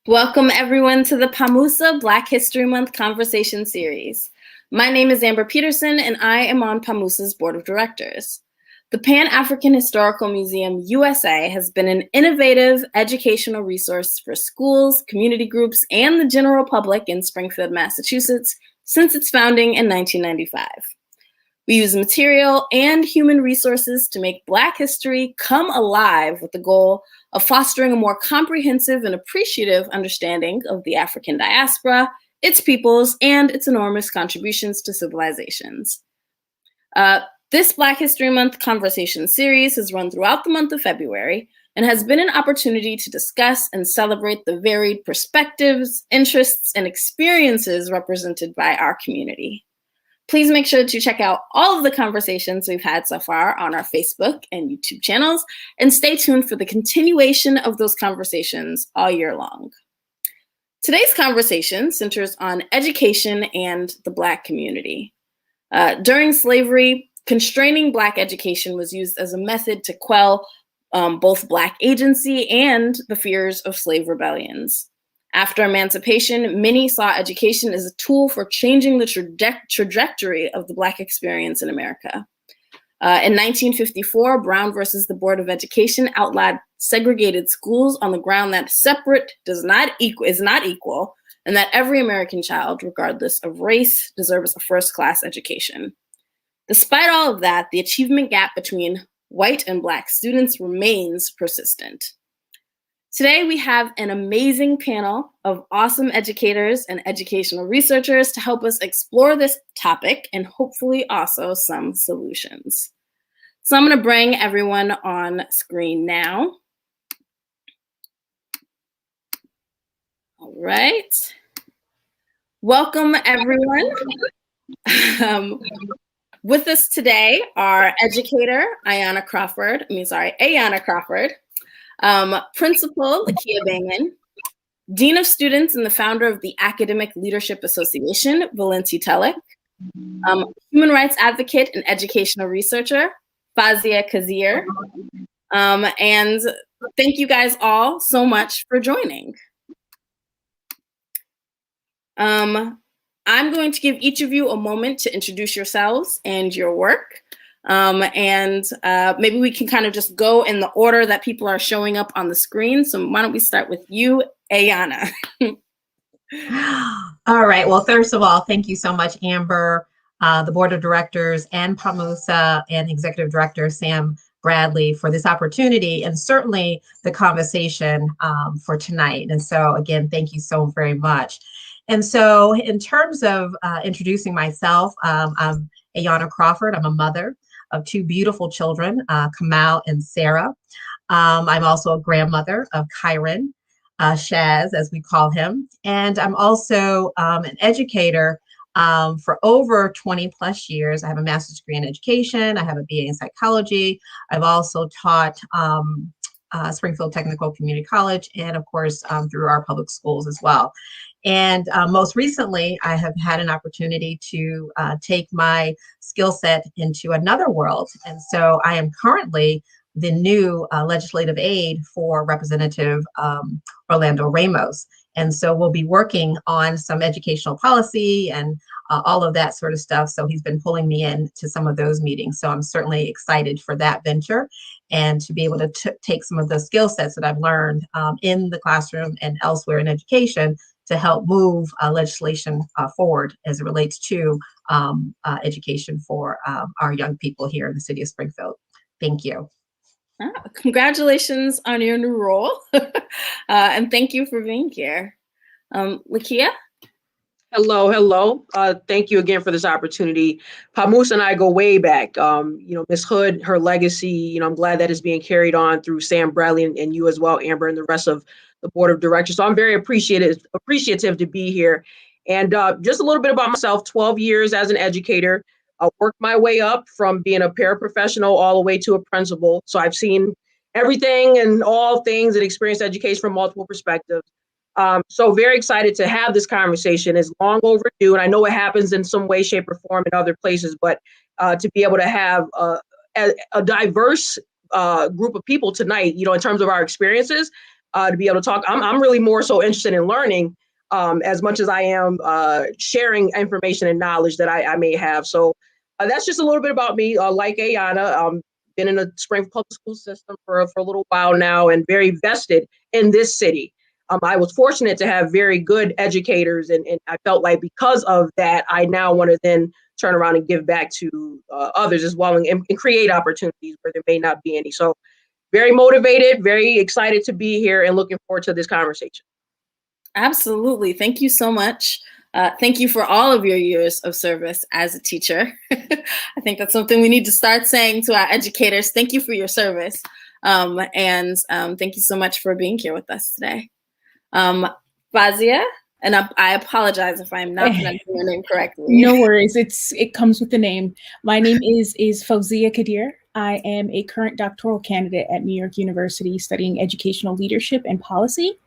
Welcome everyone to the PAMUSA Black History Month Conversation Series. My name is Amber Peterson and I am on PAMUSA's Board of Directors. The Pan-African Historical Museum USA has been an innovative educational resource for schools, community groups, and the general public in Springfield, Massachusetts since its founding in 1995. We use material and human resources to make Black history come alive with the goal of fostering a more comprehensive and appreciative understanding of the African diaspora, its peoples, and its enormous contributions to civilizations. This Black History Month conversation series has run throughout the month of February and has been an opportunity to discuss and celebrate the varied perspectives, interests, and experiences represented by our community. Please make sure to check out all of the conversations we've had so far on our Facebook and YouTube channels, and stay tuned for the continuation of those conversations all year long. Today's conversation centers on education and the Black community. During slavery, constraining Black education was used as a method to quell both Black agency and the fears of slave rebellions. After emancipation, many saw education as a tool for changing the trajectory of the Black experience in America. In 1954, Brown versus the Board of Education outlawed segregated schools on the ground that separate is not equal, and that every American child, regardless of race, deserves a first-class education. Despite all of that, the achievement gap between white and Black students remains persistent. Today, we have an amazing panel of awesome educators and educational researchers to help us explore this topic and hopefully also some solutions. So I'm going to bring everyone on screen now. All right. Welcome, everyone. With us today are educator Ayanna Crawford, Principal Lakia Bangan, Dean of Students and the founder of the Academic Leadership Association, Valenty Telek, human rights advocate and educational researcher, Fazia Kazir. And thank you guys all so much for joining. I'm going to give each of you a moment to introduce yourselves and your work. Maybe we can kind of just go in the order that people are showing up on the screen. So why don't we start with you, Ayanna? All right. Well, first of all, thank you so much, Amber, the Board of Directors, and PAMUSA, and Executive Director Sam Bradley for this opportunity, and certainly the conversation for tonight. And so, again, thank you so very much. And so, in terms of introducing myself, I'm Ayanna Crawford. I'm a mother of two beautiful children, Kamal and Sarah. I'm also a grandmother of Kyron, Shaz, as we call him. And I'm also an educator for over 20 plus years. I have a master's degree in education. I have a BA in psychology. I've also taught Springfield Technical Community College, and of course, through our public schools as well. And most recently, I have had an opportunity to take my skill set into another world. And so I am currently the new legislative aide for Representative Orlando Ramos. And so we'll be working on some educational policy and all of that sort of stuff. So he's been pulling me in to some of those meetings. So I'm certainly excited for that venture and to be able to take some of the skill sets that I've learned in the classroom and elsewhere in education to help move legislation forward as it relates to education for our young people here in the city of Springfield. Thank you. Congratulations on your new role. And thank you for being here. Lakia? Hello. Thank you again for this opportunity. Pamus and I go way back. Ms. Hood, her legacy, I'm glad that is being carried on through Sam Bradley and you as well, Amber, and the rest of the Board of Directors. So I'm very appreciative to be here. And just a little bit about myself, 12 years as an educator. I worked my way up from being a paraprofessional all the way to a principal. So I've seen everything and all things and experienced education from multiple perspectives. So very excited to have this conversation. It's long overdue, and I know it happens in some way, shape, or form in other places, but to be able to have a diverse group of people tonight, in terms of our experiences, to be able to talk. I'm really more so interested in learning as much as I am sharing information and knowledge that I may have. So that's just a little bit about me. Like Ayana, been in the Springfield public school system for a little while now and very vested in this city. I was fortunate to have very good educators, and I felt like because of that, I now want to then turn around and give back to others as well, and create opportunities where there may not be any. So very motivated, very excited to be here, and looking forward to this conversation. Absolutely. Thank you so much. Thank you for all of your years of service as a teacher. I think that's something we need to start saying to our educators. Thank you for your service. And thank you so much for being here with us today. Fazia, and I apologize if I'm not pronouncing your name correctly. No worries. It comes with the name. My name is Fawzia Kadir. I am a current doctoral candidate at New York University studying educational leadership and policy.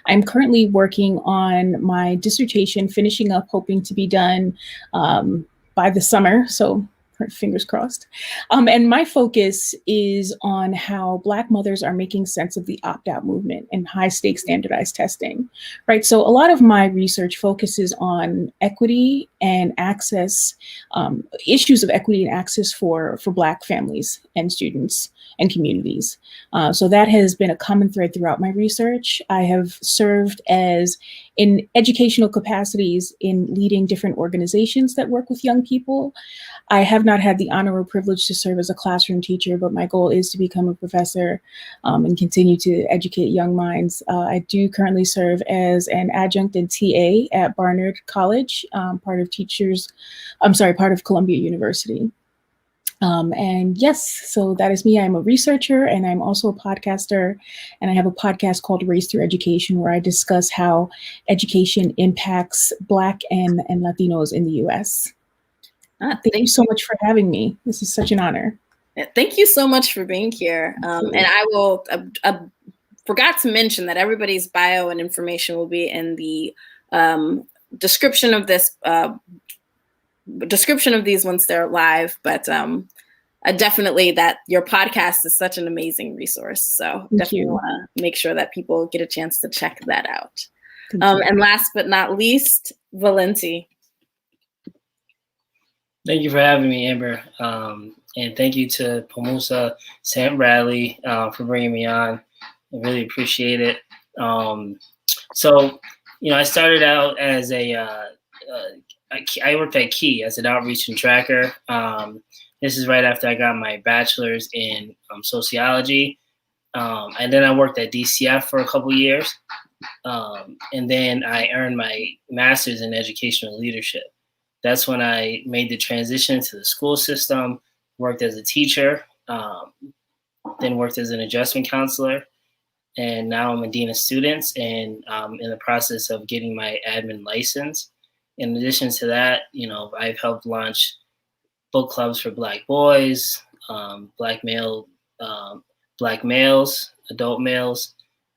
I'm currently working on my dissertation, finishing up, hoping to be done by the summer. So fingers crossed. And my focus is on how Black mothers are making sense of the opt-out movement and high stakes standardized testing, right? So a lot of my research focuses on equity and access, issues of equity and access for Black families and students and communities. So that has been a common thread throughout my research. I have served as in educational capacities in leading different organizations that work with young people. I have not had the honor or privilege to serve as a classroom teacher, but my goal is to become a professor and continue to educate young minds. I do currently serve as an adjunct and TA at Barnard College, part of Columbia University. And yes, so that is me. I'm a researcher and I'm also a podcaster. And I have a podcast called Race Through Education, where I discuss how education impacts Black and Latinos in the US. Thank you so much for having me. This is such an honor. Thank you so much for being here. And I will, forgot to mention that everybody's bio and information will be in the description of this, description of these once they're live, but definitely that your podcast is such an amazing resource. So definitely want to make sure that people get a chance to check that out. And last but not least, Valenti. Thank you for having me, Amber. And thank you to Pamusa, Sam Bradley for bringing me on. I really appreciate it. So, I started out as I worked at Key as an outreach and tracker. This is right after I got my bachelor's in sociology. And then I worked at DCF for a couple of years. And then I earned my master's in educational leadership. That's when I made the transition to the school system, worked as a teacher, then worked as an adjustment counselor. And now I'm a dean of students and in the process of getting my admin license. In addition to that, I've helped launch book clubs for Black boys, Black males, adult males.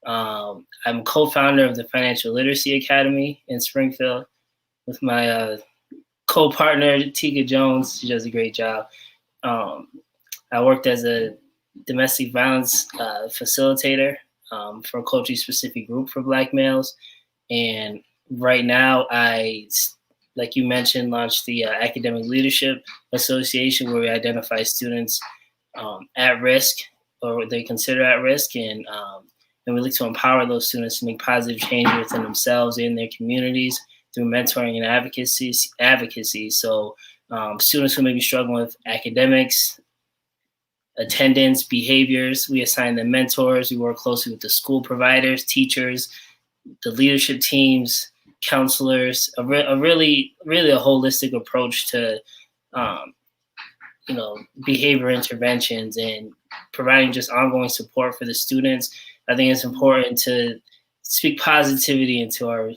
I'm co-founder of the Financial Literacy Academy in Springfield with my co-partner, Tika Jones. She does a great job. I worked as a domestic violence facilitator for a culturally specific group for Black males. And right now, I, like you mentioned, launched the Academic Leadership Association, where we identify students at risk or they consider at risk, and we look to empower those students to make positive change within themselves and their communities through mentoring and advocacy. So students who may be struggling with academics, attendance, behaviors, we assign them mentors. We work closely with the school providers, teachers, the leadership teams, counselors, a really a holistic approach to behavior interventions and providing just ongoing support for the students. I think it's important to speak positivity into our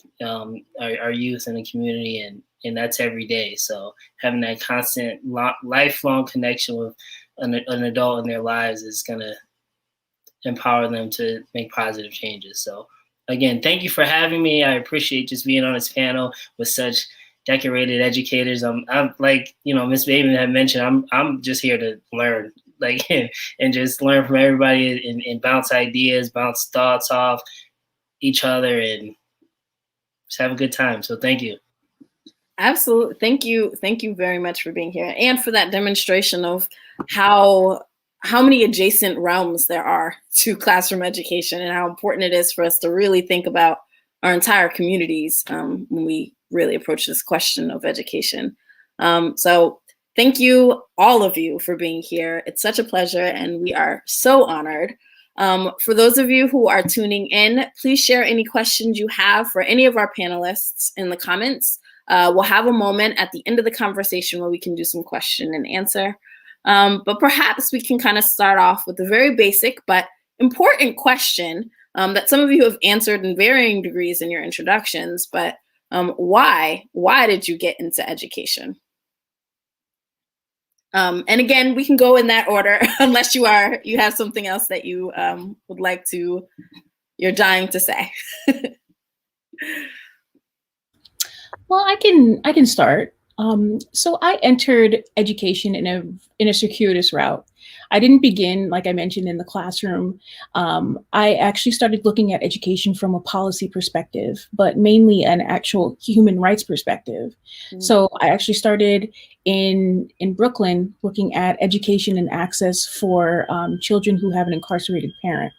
youth and the community, and that's every day. So having that constant lifelong connection with an adult in their lives is going to empower them to make positive changes. So again, thank you for having me. I appreciate just being on this panel with such decorated educators. I'm like, Ms. Bateman had mentioned, I'm just here to learn. like and just learn from everybody and bounce ideas, bounce thoughts off each other, and just have a good time. So thank you. Absolutely. Thank you. Thank you very much for being here and for that demonstration of how many adjacent realms there are to classroom education and how important it is for us to really think about our entire communities when we really approach this question of education. So thank you, all of you, for being here. It's such a pleasure, and we are so honored. For those of you who are tuning in, please share any questions you have for any of our panelists in the comments. We'll have a moment at the end of the conversation where we can do some question and answer. But perhaps we can kind of start off with a very basic but important question that some of you have answered in varying degrees in your introductions. But why? Why did you get into education? And again, we can go in that order unless you have something else that you would like to, you're dying to say. Well, I can start. So I entered education in a circuitous route. I didn't begin, like I mentioned, in the classroom. I actually started looking at education from a policy perspective, but mainly an actual human rights perspective. Mm-hmm. So I actually started in Brooklyn looking at education and access for children who have an incarcerated parent.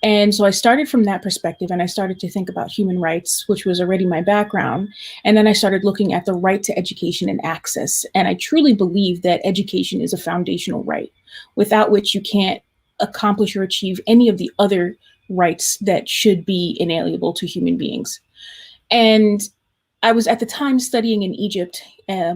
And so I started from that perspective, and I started to think about human rights, which was already my background. And then I started looking at the right to education and access. And I truly believe that education is a foundational right, without which you can't accomplish or achieve any of the other rights that should be inalienable to human beings. And I was at the time studying in Egypt,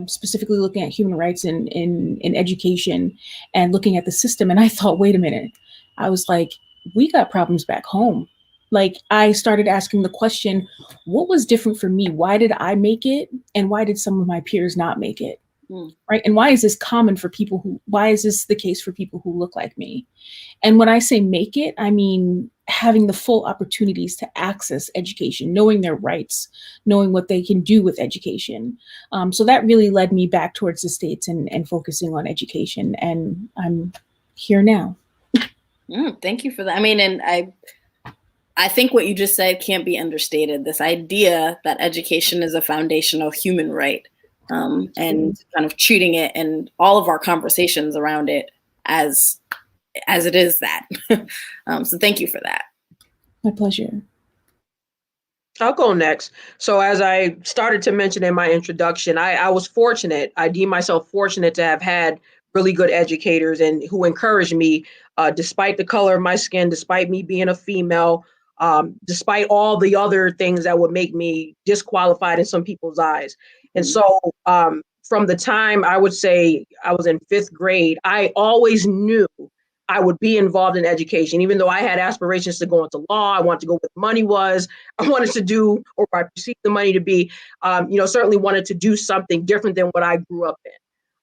specifically looking at human rights in education and looking at the system. And I thought, wait a minute, I was like, we got problems back home. Like, I started asking the question, what was different for me? Why did I make it? And why did some of my peers not make it? Right? And why is this common for why is this the case for people who look like me? And when I say make it, I mean having the full opportunities to access education, knowing their rights, knowing what they can do with education. So that really led me back towards the States and focusing on education. And I'm here now. Thank you for that. I mean, and I think what you just said can't be understated. This idea that education is a foundational human right, and kind of treating it and all of our conversations around it as it is that. So thank you for that. My pleasure. I'll go next. So as I started to mention in my introduction, I was fortunate. I deem myself fortunate to have had really good educators and who encouraged me, despite the color of my skin, despite me being a female, despite all the other things that would make me disqualified in some people's eyes. And so from the time I would say I was in 5th grade, I always knew I would be involved in education, even though I had aspirations to go into law. I wanted to go where the money was. I wanted to do, or I perceived the money to be, certainly wanted to do something different than what I grew up in.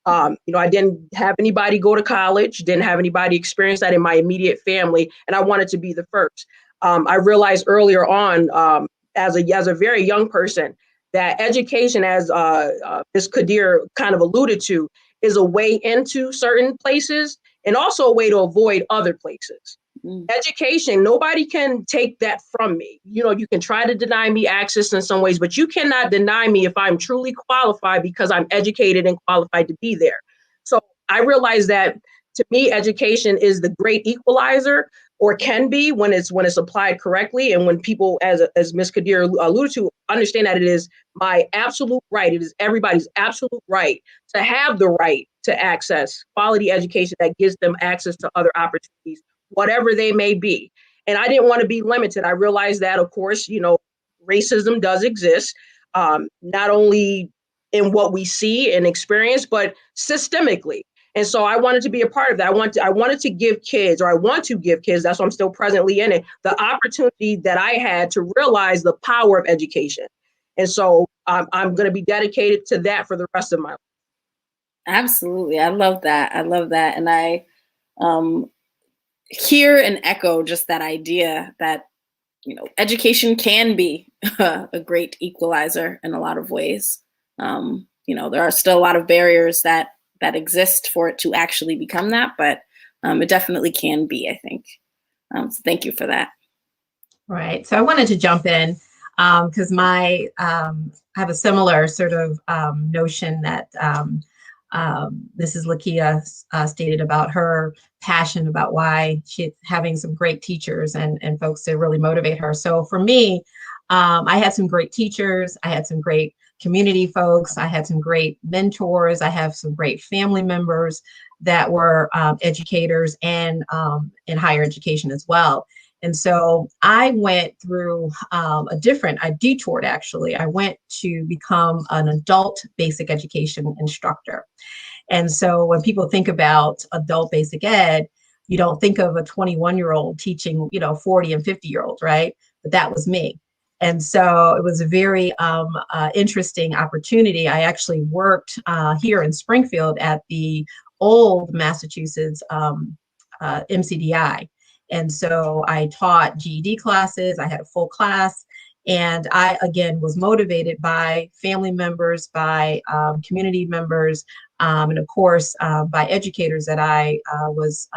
I didn't have anybody go to college, didn't have anybody experience that in my immediate family, and I wanted to be the first. I realized earlier on, as a very young person, that education, as Ms. Kadir kind of alluded to, is a way into certain places and also a way to avoid other places. Education, nobody can take that from me. You can try to deny me access in some ways, but you cannot deny me if I'm truly qualified because I'm educated and qualified to be there. So I realize that, to me, education is the great equalizer, or can be when it's applied correctly, and when people, as Ms. Kadir alluded to, understand that it is my absolute right, it is everybody's absolute right to have the right to access quality education that gives them access to other opportunities, whatever they may be. And I didn't want to be limited. I realized that, of course, racism does exist, not only in what we see and experience, but systemically. And so I wanted to be a part of that. I wanted to give kids, or I want to give kids, that's why I'm still presently in it, the opportunity that I had to realize the power of education. And so I'm going to be dedicated to that for the rest of my life. Absolutely. I love that. And I hear and echo just that idea that, education can be a great equalizer in a lot of ways. There are still a lot of barriers that exist for it to actually become that, but it definitely can be, I think. So thank you for that. Right. So I wanted to jump in because I have a similar sort of notion that Mrs. Lakia stated about her passion about why she's having some great teachers and folks to really motivate her. So for me, I had some great teachers. I had some great community folks. I had some great mentors. I have some great family members that were educators and in higher education as well. And so I went through a detoured actually. I went to become an adult basic education instructor. And so when people think about adult basic ed, you don't think of a 21-year-old teaching, 40 and 50-year-olds, right? But that was me. And so it was a very interesting opportunity. I actually worked here in Springfield at the old Massachusetts MCDI. And so I taught GED classes. I had a full class. And I, again, was motivated by family members, by community members, and of course, by educators that I was,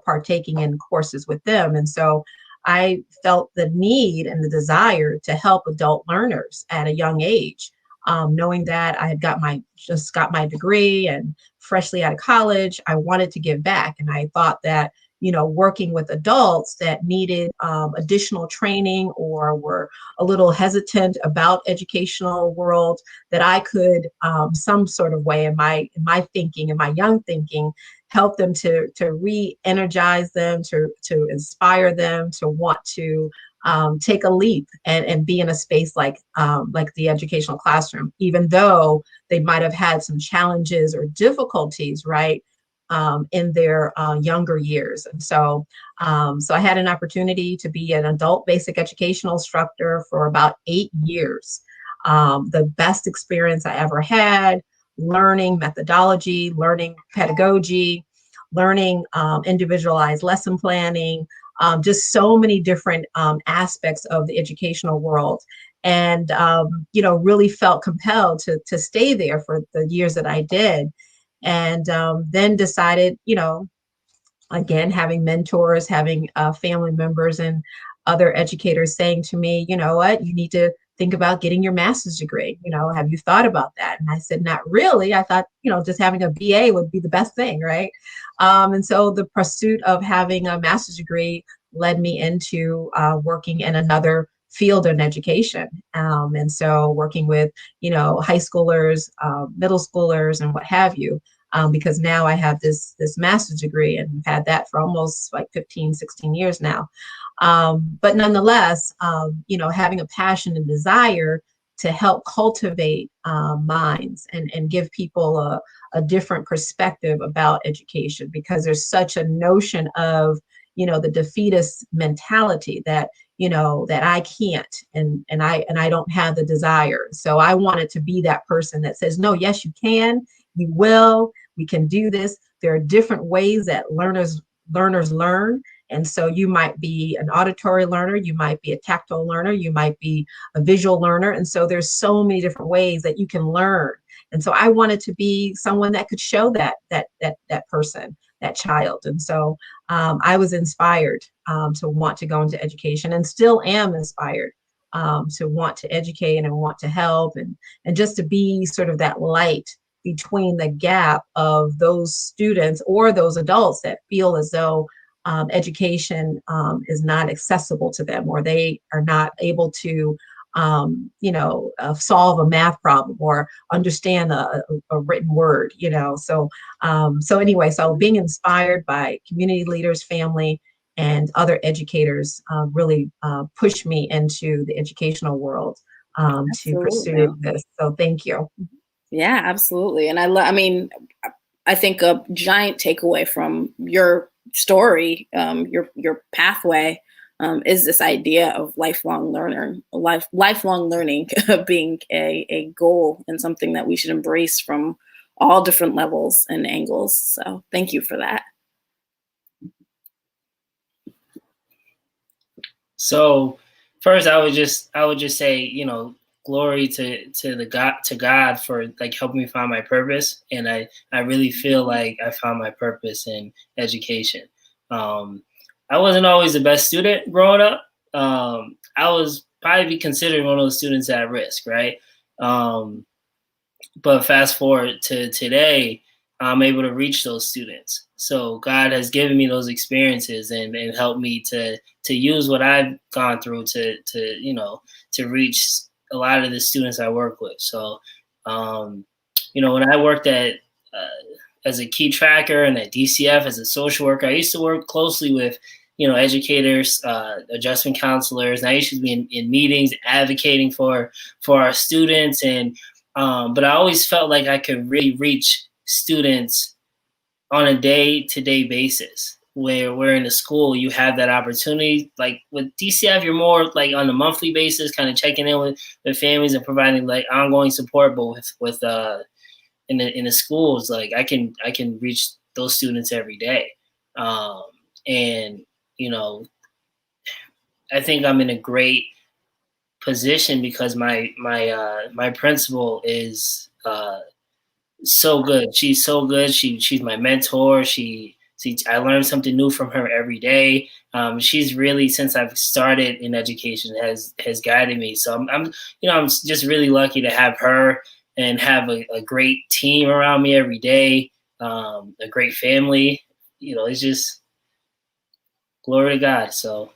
partaking in courses with them. And so I felt the need and the desire to help adult learners at a young age, knowing that I had just got my degree and freshly out of college, I wanted to give back. And I thought that working with adults that needed additional training or were a little hesitant about educational world, that I could some sort of way in my thinking, in my young thinking, help them to re-energize them, to inspire them, to want to take a leap and be in a space like the educational classroom, even though they might have had some challenges or difficulties, right? In their younger years. And so I had an opportunity to be an adult basic educational instructor for about 8 years. The best experience I ever had, learning methodology, learning pedagogy, learning individualized lesson planning, just so many different aspects of the educational world. And, really felt compelled to stay there for the years that I did. And then decided, again, having mentors, having family members and other educators saying to me, you know what, you need to think about getting your master's degree. Have you thought about that? And I said, not really. I thought, just having a BA would be the best thing, right? And so the pursuit of having a master's degree led me into working in another field in education. And so working with, high schoolers, middle schoolers, and what have you. Because now I have this master's degree and have had that for almost like 15, 16 years now. But nonetheless, having a passion and desire to help cultivate minds and give people a different perspective about education, because there's such a notion of, the defeatist mentality that, that I can't and I don't have the desire. So I wanted to be that person that says, no, yes, you can, you will. We can do this. There are different ways that learners learn. And so you might be an auditory learner, you might be a tactile learner, you might be a visual learner. And so there's so many different ways that you can learn. And so I wanted to be someone that could show that person, that child. And so I was inspired to want to go into education, and still am inspired to want to educate and want to help and just to be sort of that light between the gap of those students or those adults that feel as though education is not accessible to them, or they are not able to, solve a math problem or understand a written word, So anyway, so being inspired by community leaders, family, and other educators really pushed me into the educational world to pursue this. So thank you. Yeah, absolutely. And I think a giant takeaway from your story, your pathway, is this idea of lifelong learning being a goal and something that we should embrace from all different levels and angles. So thank you for that. So first, I would just say, glory to God for like helping me find my purpose. And I really feel like I found my purpose in education. I wasn't always the best student growing up. I was probably considered one of those students at risk, right? But fast forward to today, I'm able to reach those students. So God has given me those experiences and helped me to use what I've gone through to reach a lot of the students I work with. So, when I worked as a key tracker and at DCF as a social worker, I used to work closely with educators, adjustment counselors, and I used to be in meetings advocating for our students. But I always felt like I could really reach students on a day-to-day basis. Where we're in the school, you have that opportunity. Like with DCF, you're more like on a monthly basis, kind of checking in with families and providing like ongoing support. But with in the schools, like I can reach those students every day. And I think I'm in a great position because my principal is so good. She's so good. She's my mentor. I learn something new from her every day. She's really, since I've started in education, has guided me. So I'm just really lucky to have her and have a great team around me every day. A great family. It's just glory to God. So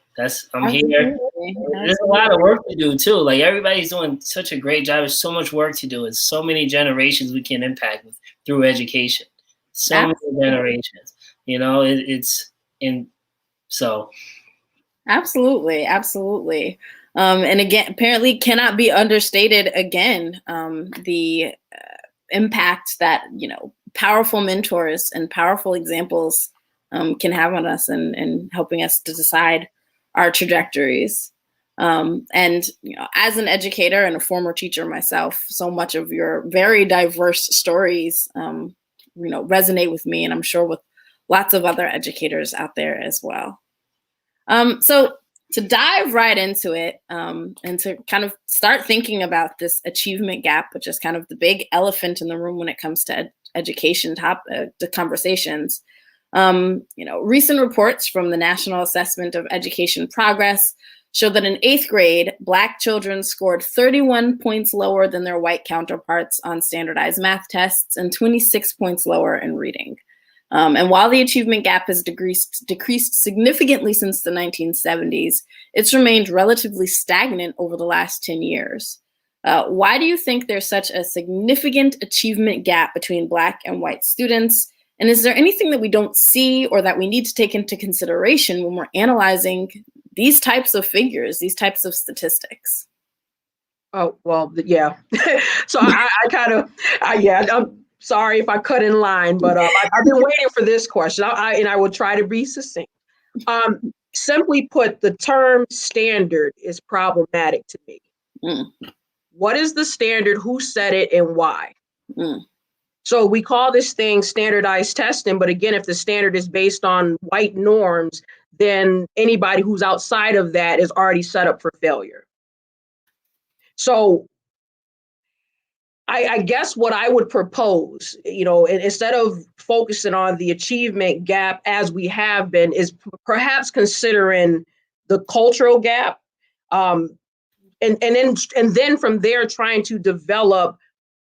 I'm here. There's a lot of work to do too. Like everybody's doing such a great job. There's so much work to do. It's so many generations we can impact through education. So Absolutely. Many generations. Absolutely. And again, apparently cannot be understated again, the impact that, powerful mentors and powerful examples can have on us and helping us to decide our trajectories. And, as an educator and a former teacher myself, so much of your very diverse stories, resonate with me, and I'm sure with lots of other educators out there as well. So to dive right into it, and to kind of start thinking about this achievement gap, which is kind of the big elephant in the room when it comes to education to conversations. Recent reports from the National Assessment of Education Progress show that in 8th grade, Black children scored 31 points lower than their white counterparts on standardized math tests and 26 points lower in reading. And while the achievement gap has decreased significantly since the 1970s, it's remained relatively stagnant over the last 10 years. Why do you think there's such a significant achievement gap between Black and white students? And is there anything that we don't see or that we need to take into consideration when we're analyzing these types of figures, these types of statistics? Oh, well, yeah. So I'm sorry if I cut in line, but I've been waiting for this question, and I will try to be succinct. Simply put, the term standard is problematic to me. What is the standard? Who said it and why? So we call this thing standardized testing, but again, if the standard is based on white norms, then anybody who's outside of that is already set up for failure. So I guess what I would propose, instead of focusing on the achievement gap as we have been, is perhaps considering the cultural gap, and then from there trying to develop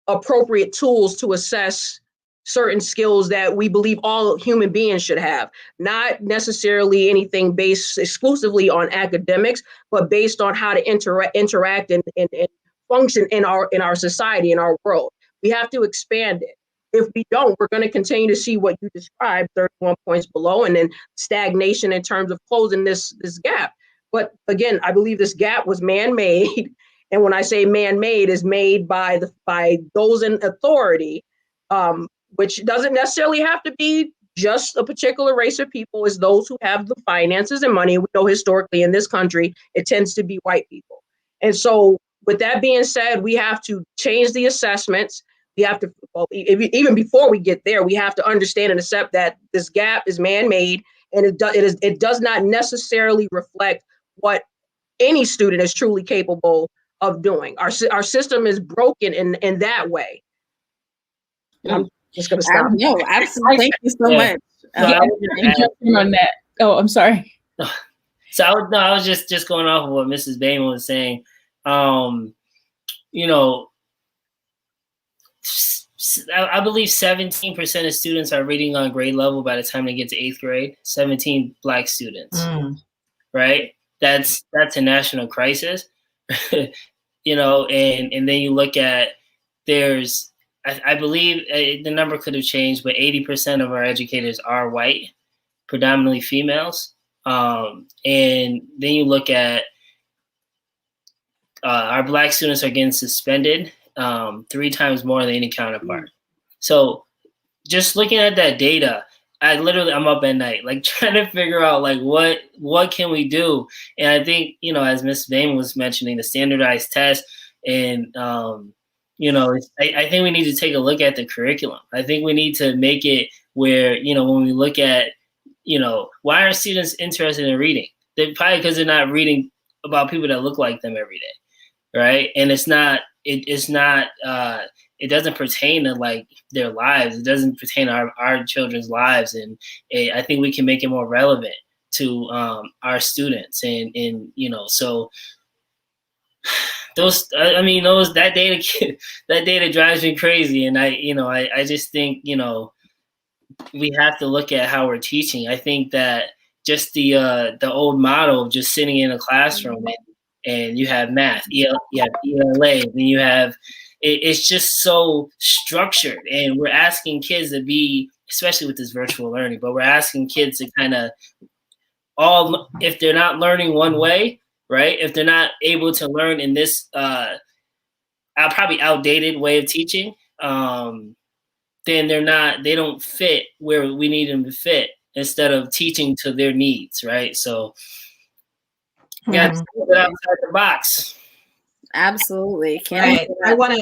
appropriate tools to assess certain skills that we believe all human beings should have, not necessarily anything based exclusively on academics, but based on how to interact and function in our society, in our world. We have to expand it. If we don't, we're going to continue to see what you described, 31 points below, and then stagnation in terms of closing this gap. But again, I believe this gap was man-made. And when I say man-made, is made by those in authority, which doesn't necessarily have to be just a particular race of people. It's those who have the finances and money. We know historically in this country, it tends to be white people. And so with that being said, we have to change the assessments. We have to, even before we get there, we have to understand and accept that this gap is man-made, and it does not necessarily reflect what any student is truly capable of doing. Our system is broken in that way. And I'm just going to stop. No, absolutely. Thank you so much. So I would just jump in on that. Oh, I'm sorry. So I was just going off of what Mrs. Bateman was saying. You know, I believe 17% of students are reading on grade level by the time they get to 8th grade. 17 Black students, right? That's a national crisis, you know. And then you look at I believe the number could have changed, but 80% of our educators are white, predominantly females. And then you look at our Black students are getting suspended 3 times more than any counterpart. So just looking at that data, I'm up at night, like trying to figure out like what can we do. And I think, you know, as Ms. Bain was mentioning, the standardized test, and you know, I think we need to take a look at the curriculum. I think we need to make it where, you know, when we look at, you know, why are students interested in reading? They're probably because they're not reading about people that look like them every day, right? And it doesn't pertain to like their lives. It doesn't pertain to our children's lives. And I think we can make it more relevant to our students. And you know, so that data drives me crazy. And I just think, you know, we have to look at how we're teaching. I think that just the old model of just sitting in a classroom and you have math, you have ELA, and you have it's just so structured, and we're asking kids to be, especially with this virtual learning, but we're asking kids to kind of if they're not learning one way, right? If they're not able to learn in this probably outdated way of teaching, then they don't fit where we need them to fit, instead of teaching to their needs, right? So we got to think outside the box. Absolutely. Right. I want to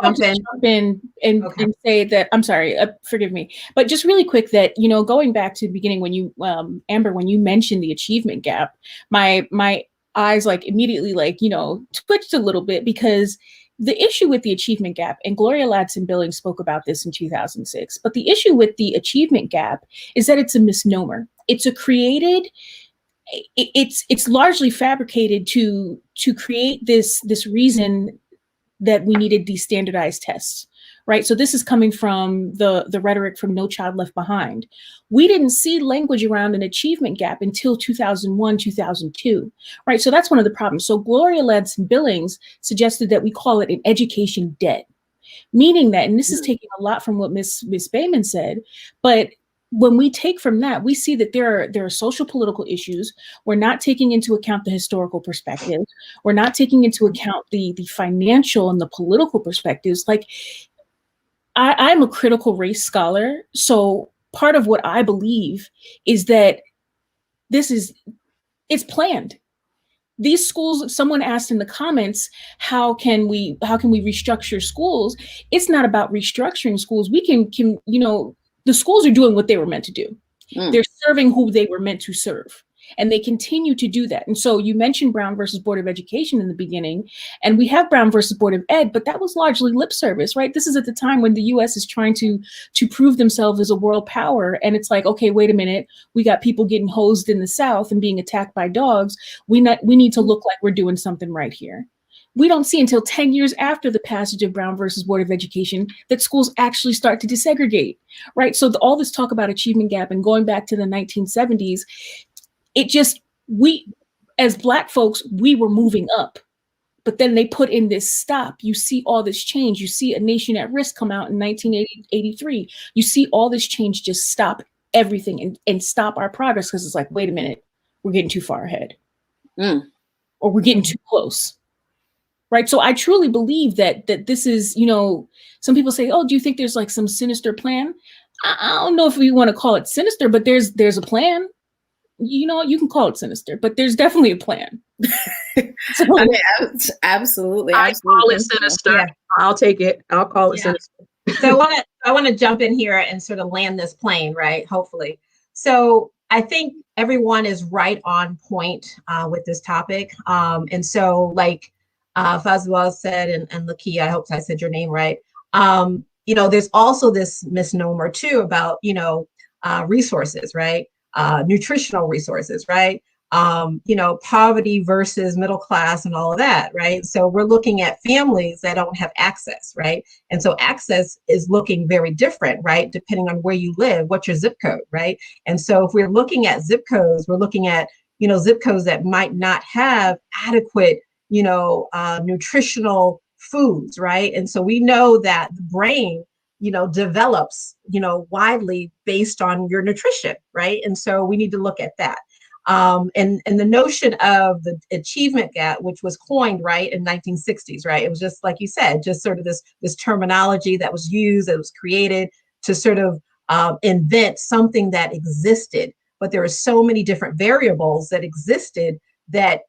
jump in and say that, I'm sorry, forgive me, but just really quick that, you know, going back to the beginning when you, Amber, when you mentioned the achievement gap, my eyes like immediately like, you know, twitched a little bit, because the issue with the achievement gap, and Gloria Ladson-Billings spoke about this in 2006, but the issue with the achievement gap is that it's a misnomer. It's it's largely fabricated to create this reason that we needed these standardized tests, right? So this is coming from the rhetoric from No Child Left Behind. We didn't see language around an achievement gap until 2001, 2002, right? So that's one of the problems. So Gloria Ladson-Billings suggested that we call it an education debt, meaning that, and this is taking a lot from what Ms. Bayman said, but when we take from that, we see that there are social political issues. We're not taking into account the historical perspective. We're not taking into account the financial and the political perspectives. Like, I'm a critical race scholar. So part of what I believe is that it's planned. These schools, someone asked in the comments, how can we restructure schools? It's not about restructuring schools. We can you know, the schools are doing what they were meant to do. They're serving who they were meant to serve, and they continue to do that. And so you mentioned Brown versus Board of Education in the beginning, and we have Brown versus Board of Ed, but that was largely lip service, right? This is at the time when the US is trying to prove themselves as a world power. And it's like, okay, wait a minute, we got people getting hosed in the South and being attacked by dogs. We need to look like we're doing something right here. We don't see until 10 years after the passage of Brown versus Board of Education that schools actually start to desegregate, right? So all this talk about achievement gap and going back to the 1970s, we, as Black folks, we were moving up, but then they put in this stop. You see all this change. You see A Nation at Risk come out in 1983. You see all this change just stop everything and stop our progress, because it's like, wait a minute, we're getting too far ahead, or we're getting too close. Right. So I truly believe that this is, you know, some people say, oh, do you think there's like some sinister plan? I don't know if we want to call it sinister, but there's a plan. You know, you can call it sinister, but there's definitely a plan. So, I mean, absolutely. I call it sinister. Yeah. I'll take it. I'll call it sinister. So I want to jump in here and sort of land this plane, right? Hopefully. So I think everyone is right on point with this topic. And so like, Fazwal said, and Lakia, I hope I said your name right. There's also this misnomer too about, resources, right? Nutritional resources, right? Poverty versus middle class and all of that, right? So we're looking at families that don't have access, right? And so access is looking very different, right? Depending on where you live, what's your zip code, right? And so if we're looking at zip codes, we're looking at, zip codes that might not have adequate, nutritional foods, right? And so we know that the brain, develops, widely based on your nutrition, right? And so we need to look at that. And the notion of the achievement gap, which was coined right in 1960s, right? It was just like you said, just sort of this terminology that was used, that was created to sort of invent something that existed. But there are so many different variables that existed that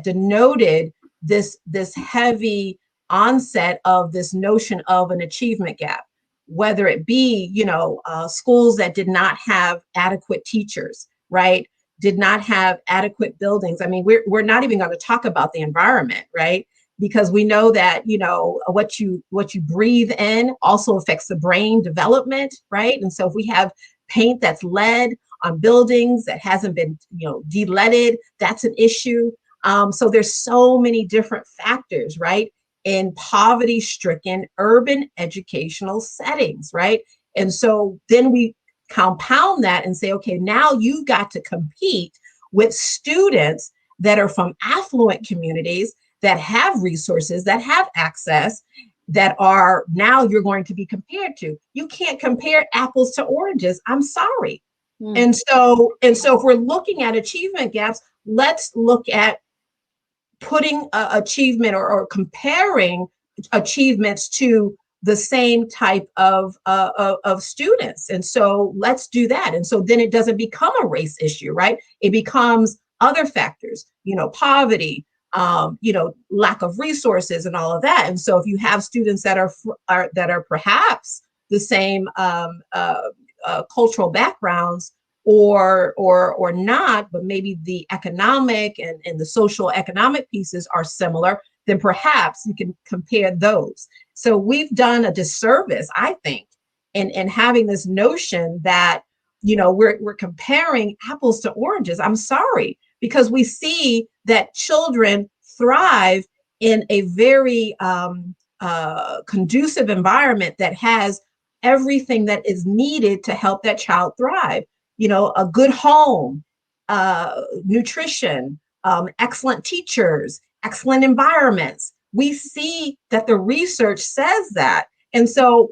denoted this heavy onset of this notion of an achievement gap, whether it be schools that did not have adequate teachers, right? Did not have adequate buildings. I mean, we're not even going to talk about the environment, right? Because we know that what you breathe in also affects the brain development, right? And so if we have paint that's lead on buildings that hasn't been de-leaded, that's an issue. So there's so many different factors, right, in poverty-stricken urban educational settings, right? And so then we compound that and say, okay, now you've got to compete with students that are from affluent communities that have resources, that have access, that are now you're going to be compared to. You can't compare apples to oranges. I'm sorry. And so if we're looking at achievement gaps, let's look at putting achievement or comparing achievements to the same type of students. And so let's do that. And so then it doesn't become a race issue, right? It becomes other factors, poverty, lack of resources and all of that. And so if you have students that are perhaps the same cultural backgrounds or not, but maybe the economic and the social economic pieces are similar, then perhaps you can compare those. So we've done a disservice, I think, in having this notion that, we're comparing apples to oranges. I'm sorry, because we see that children thrive in a very conducive environment that has everything that is needed to help that child thrive. A good home, nutrition, excellent teachers, excellent environments. We see that the research says that. And so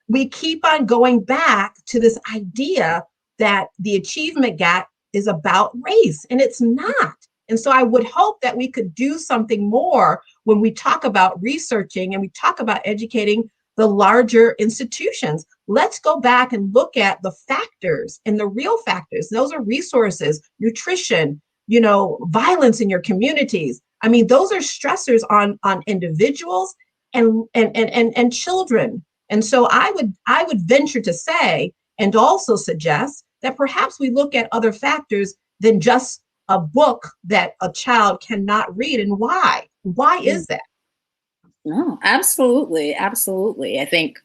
we keep on going back to this idea that the achievement gap is about race, and it's not. And so I would hope that we could do something more when we talk about researching and we talk about educating the larger institutions. Let's go back and look at the factors and the real factors. Those are resources, nutrition, violence in your communities. I mean, those are stressors on individuals and children. And so I would venture to say, and also suggest, that perhaps we look at other factors than just a book that a child cannot read. And why? Why is that? No, absolutely. Absolutely. I think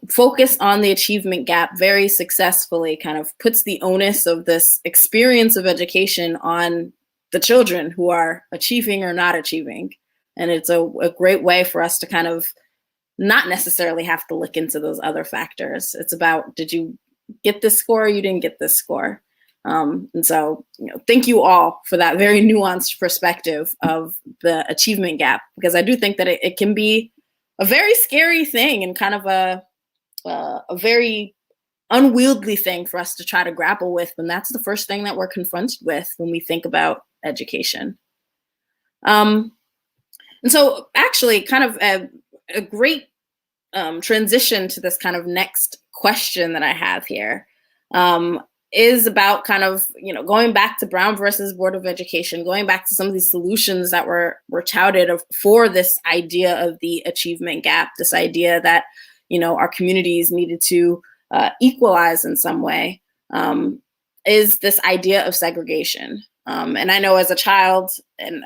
focus on the achievement gap very successfully kind of puts the onus of this experience of education on the children who are achieving or not achieving. And it's a great way for us to kind of not necessarily have to look into those other factors. It's about, did you get this score or you didn't get this score? And so, thank you all for that very nuanced perspective of the achievement gap, because I do think that it can be a very scary thing and kind of a very unwieldy thing for us to try to grapple with when that's the first thing that we're confronted with when we think about education. And so actually kind of a great transition to this kind of next question that I have here is about kind of, going back to Brown versus Board of Education, going back to some of these solutions that were touted for this idea of the achievement gap, this idea that, our communities needed to equalize in some way, is this idea of segregation. And I know as a child, and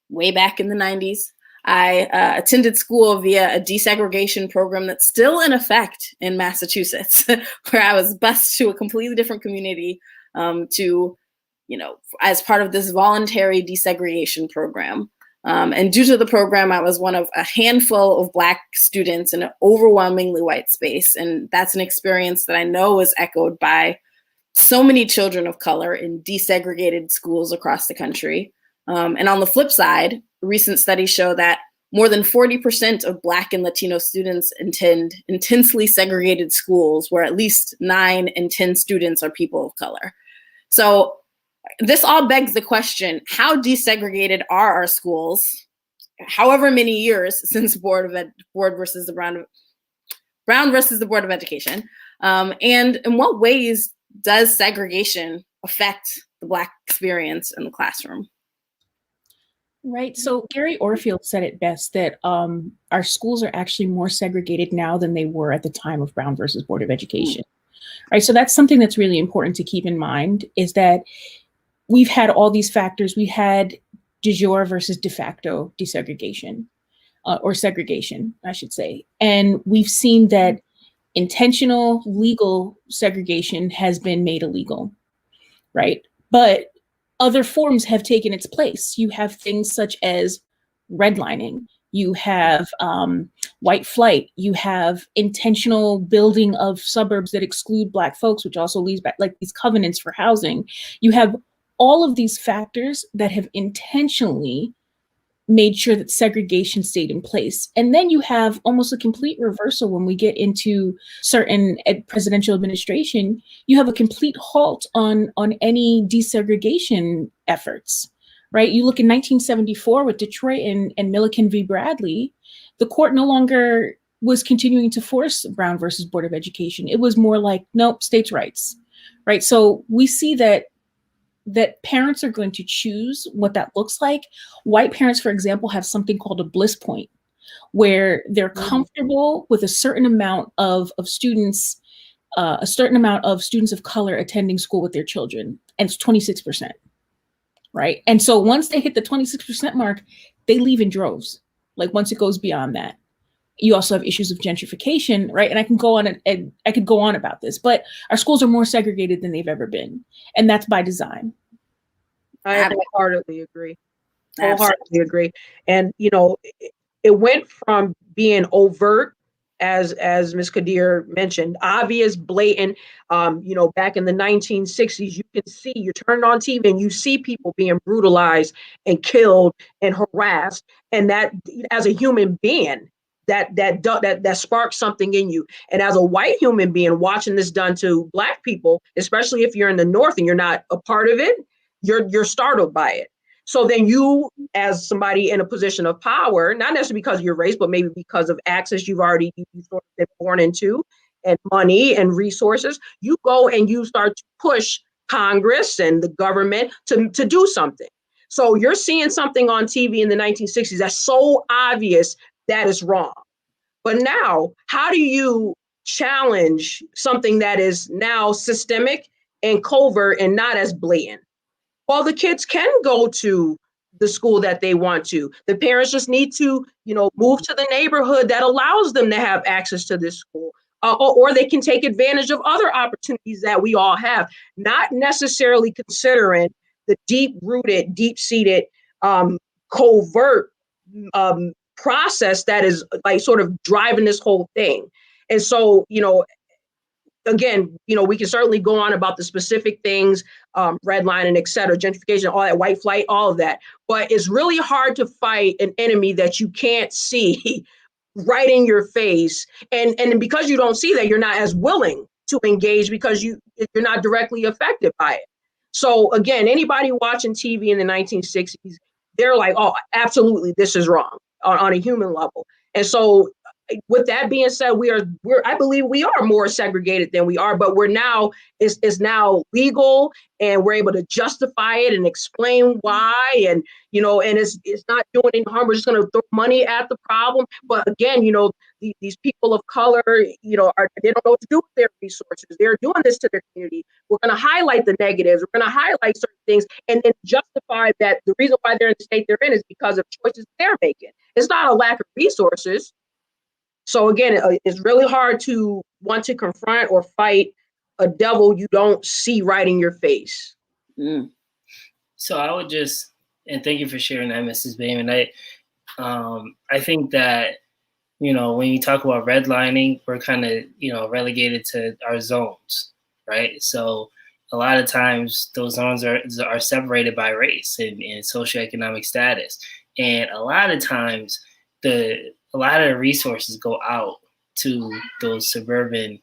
way back in the 90s. I attended school via a desegregation program that's still in effect in Massachusetts, where I was bused to a completely different community as part of this voluntary desegregation program. And due to the program, I was one of a handful of Black students in an overwhelmingly white space. And that's an experience that I know was echoed by so many children of color in desegregated schools across the country. And on the flip side, recent studies show that more than 40% of Black and Latino students attend intensely segregated schools where at least 9 in 10 students are people of color. So this all begs the question, how desegregated are our schools, however many years since Brown versus the Board of Education, and in what ways does segregation affect the Black experience in the classroom? Right. So Gary Orfield said it best that our schools are actually more segregated now than they were at the time of Brown versus Board of Education. Right. So that's something that's really important to keep in mind, is that we've had all these factors. We had de jure versus de facto desegregation, or segregation, I should say. And we've seen that intentional legal segregation has been made illegal, right? But other forms have taken its place. You have things such as redlining, you have white flight, you have intentional building of suburbs that exclude Black folks, which also leads back like these covenants for housing. You have all of these factors that have intentionally made sure that segregation stayed in place. And then you have almost a complete reversal when we get into certain presidential administration. You have a complete halt on any desegregation efforts, right? You look in 1974 with Detroit and Milliken v. Bradley, the court no longer was continuing to force Brown versus Board of Education. It was more like, nope, states' rights, right? So we see that parents are going to choose what that looks like. White parents, for example, have something called a bliss point, where they're comfortable with a certain amount of students, of color attending school with their children, and it's 26%, right? And so once they hit the 26% mark, they leave in droves. Like once it goes beyond that. You also have issues of gentrification, right? And I can go on and I could go on about this, but our schools are more segregated than they've ever been. And that's by design. I wholeheartedly agree. Wholeheartedly agree. And, it went from being overt, as Ms. Kadir mentioned, obvious, blatant, back in the 1960s, you turn on TV and you see people being brutalized and killed and harassed. And that, as a human being, that sparks something in you. And as a white human being watching this done to Black people, especially if you're in the North and you're not a part of it, you're startled by it. So then you, as somebody in a position of power, not necessarily because of your race, but maybe because of access you've sort of been born into, and money and resources, you go and you start to push Congress and the government to do something. So you're seeing something on TV in the 1960s that's so obvious that is wrong. But now, how do you challenge something that is now systemic and covert and not as blatant? Well, the kids can go to the school that they want to. The parents just need to, move to the neighborhood that allows them to have access to this school. Or they can take advantage of other opportunities that we all have, not necessarily considering the deep-rooted, deep-seated, covert process that is like sort of driving this whole thing. And so, again, we can certainly go on about the specific things, redlining, et cetera, gentrification, all that, white flight, all of that. But it's really hard to fight an enemy that you can't see right in your face. And because you don't see that, you're not as willing to engage because you're not directly affected by it. So again, anybody watching TV in the 1960s, they're like, oh, absolutely, this is wrong on a human level. And so with that being said, I believe we are more segregated than we are, but we're now is now legal, and we're able to justify it and explain why, and and it's not doing any harm. We're just going to throw money at the problem. But again, these people of color, they don't know what to do with their resources. They're doing this to their community. We're going to highlight the negatives. We're going to highlight certain things and justify that the reason why they're in the state they're in is because of choices they're making. It's not a lack of resources. So again, it's really hard to want to confront or fight a devil you don't see right in your face. Mm. So I would just, and thank you for sharing that, Mrs. Bayman. I think that, when you talk about redlining, we're kind of, relegated to our zones, right? So a lot of times those zones are separated by race and socioeconomic status. And a lot of times a lot of the resources go out to those suburban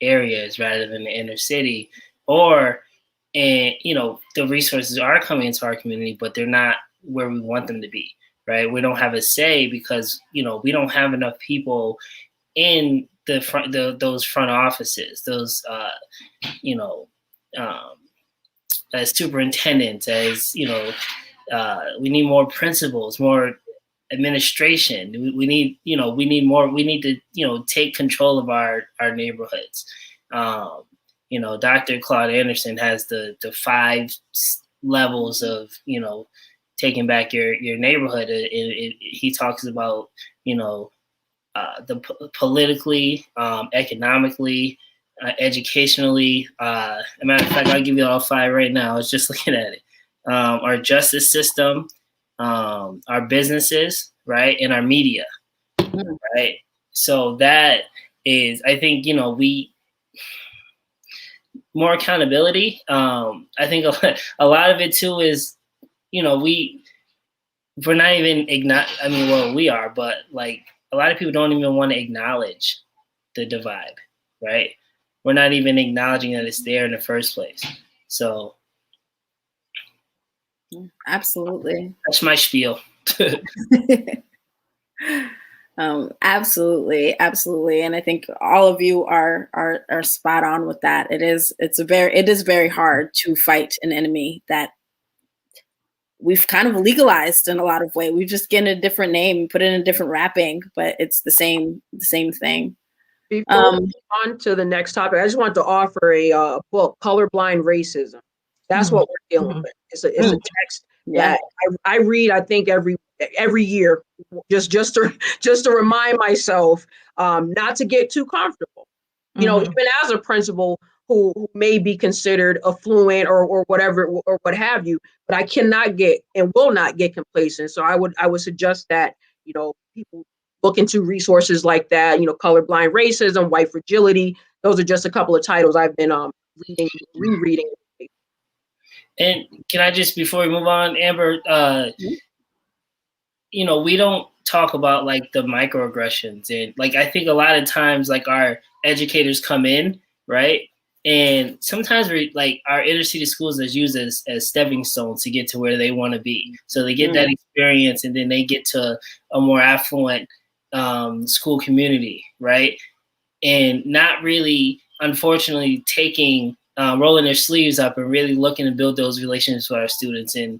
areas rather than the inner city, and the resources are coming into our community, but they're not where we want them to be, right? We don't have a say because we don't have enough people in those front offices, those as superintendents, as we need more principals, more administration. We need more. We need to take control of our neighborhoods. Dr. Claude Anderson has the 5 levels of taking back your neighborhood. He talks about the politically, economically, educationally. As a matter of fact, I'll give you all 5 right now. I was just looking at it. Our justice system, our businesses, right, and our media, right. So that is, I think, we more accountability. I think a lot of it too is, we're not even we are, but like a lot of people don't even want to acknowledge the divide, right? We're not even acknowledging that it's there in the first place. So absolutely, that's my spiel. Absolutely, and I think all of you are spot on with that. It is very hard to fight an enemy that we've kind of legalized in a lot of ways. We've just given a different name, put it in a different wrapping, but it's the same thing. Before we move on to the next topic, I just want to offer a book, Colorblind Racism. That's what we're dealing with. It's a text that I read, I think every year, just to remind myself not to get too comfortable. Even as a principal who may be considered affluent or whatever or what have you, but I cannot get and will not get complacent. So I would suggest that people look into resources like that. Colorblind Racism, White Fragility. Those are just a couple of titles I've been rereading. And can I just, before we move on, Amber, we don't talk about like the microaggressions, and like I think a lot of times like our educators come in, right? And sometimes our inner city schools are used as stepping stones to get to where they want to be. So they get that experience, and then they get to a more affluent school community, right? And not really, unfortunately, rolling their sleeves up and really looking to build those relationships with our students and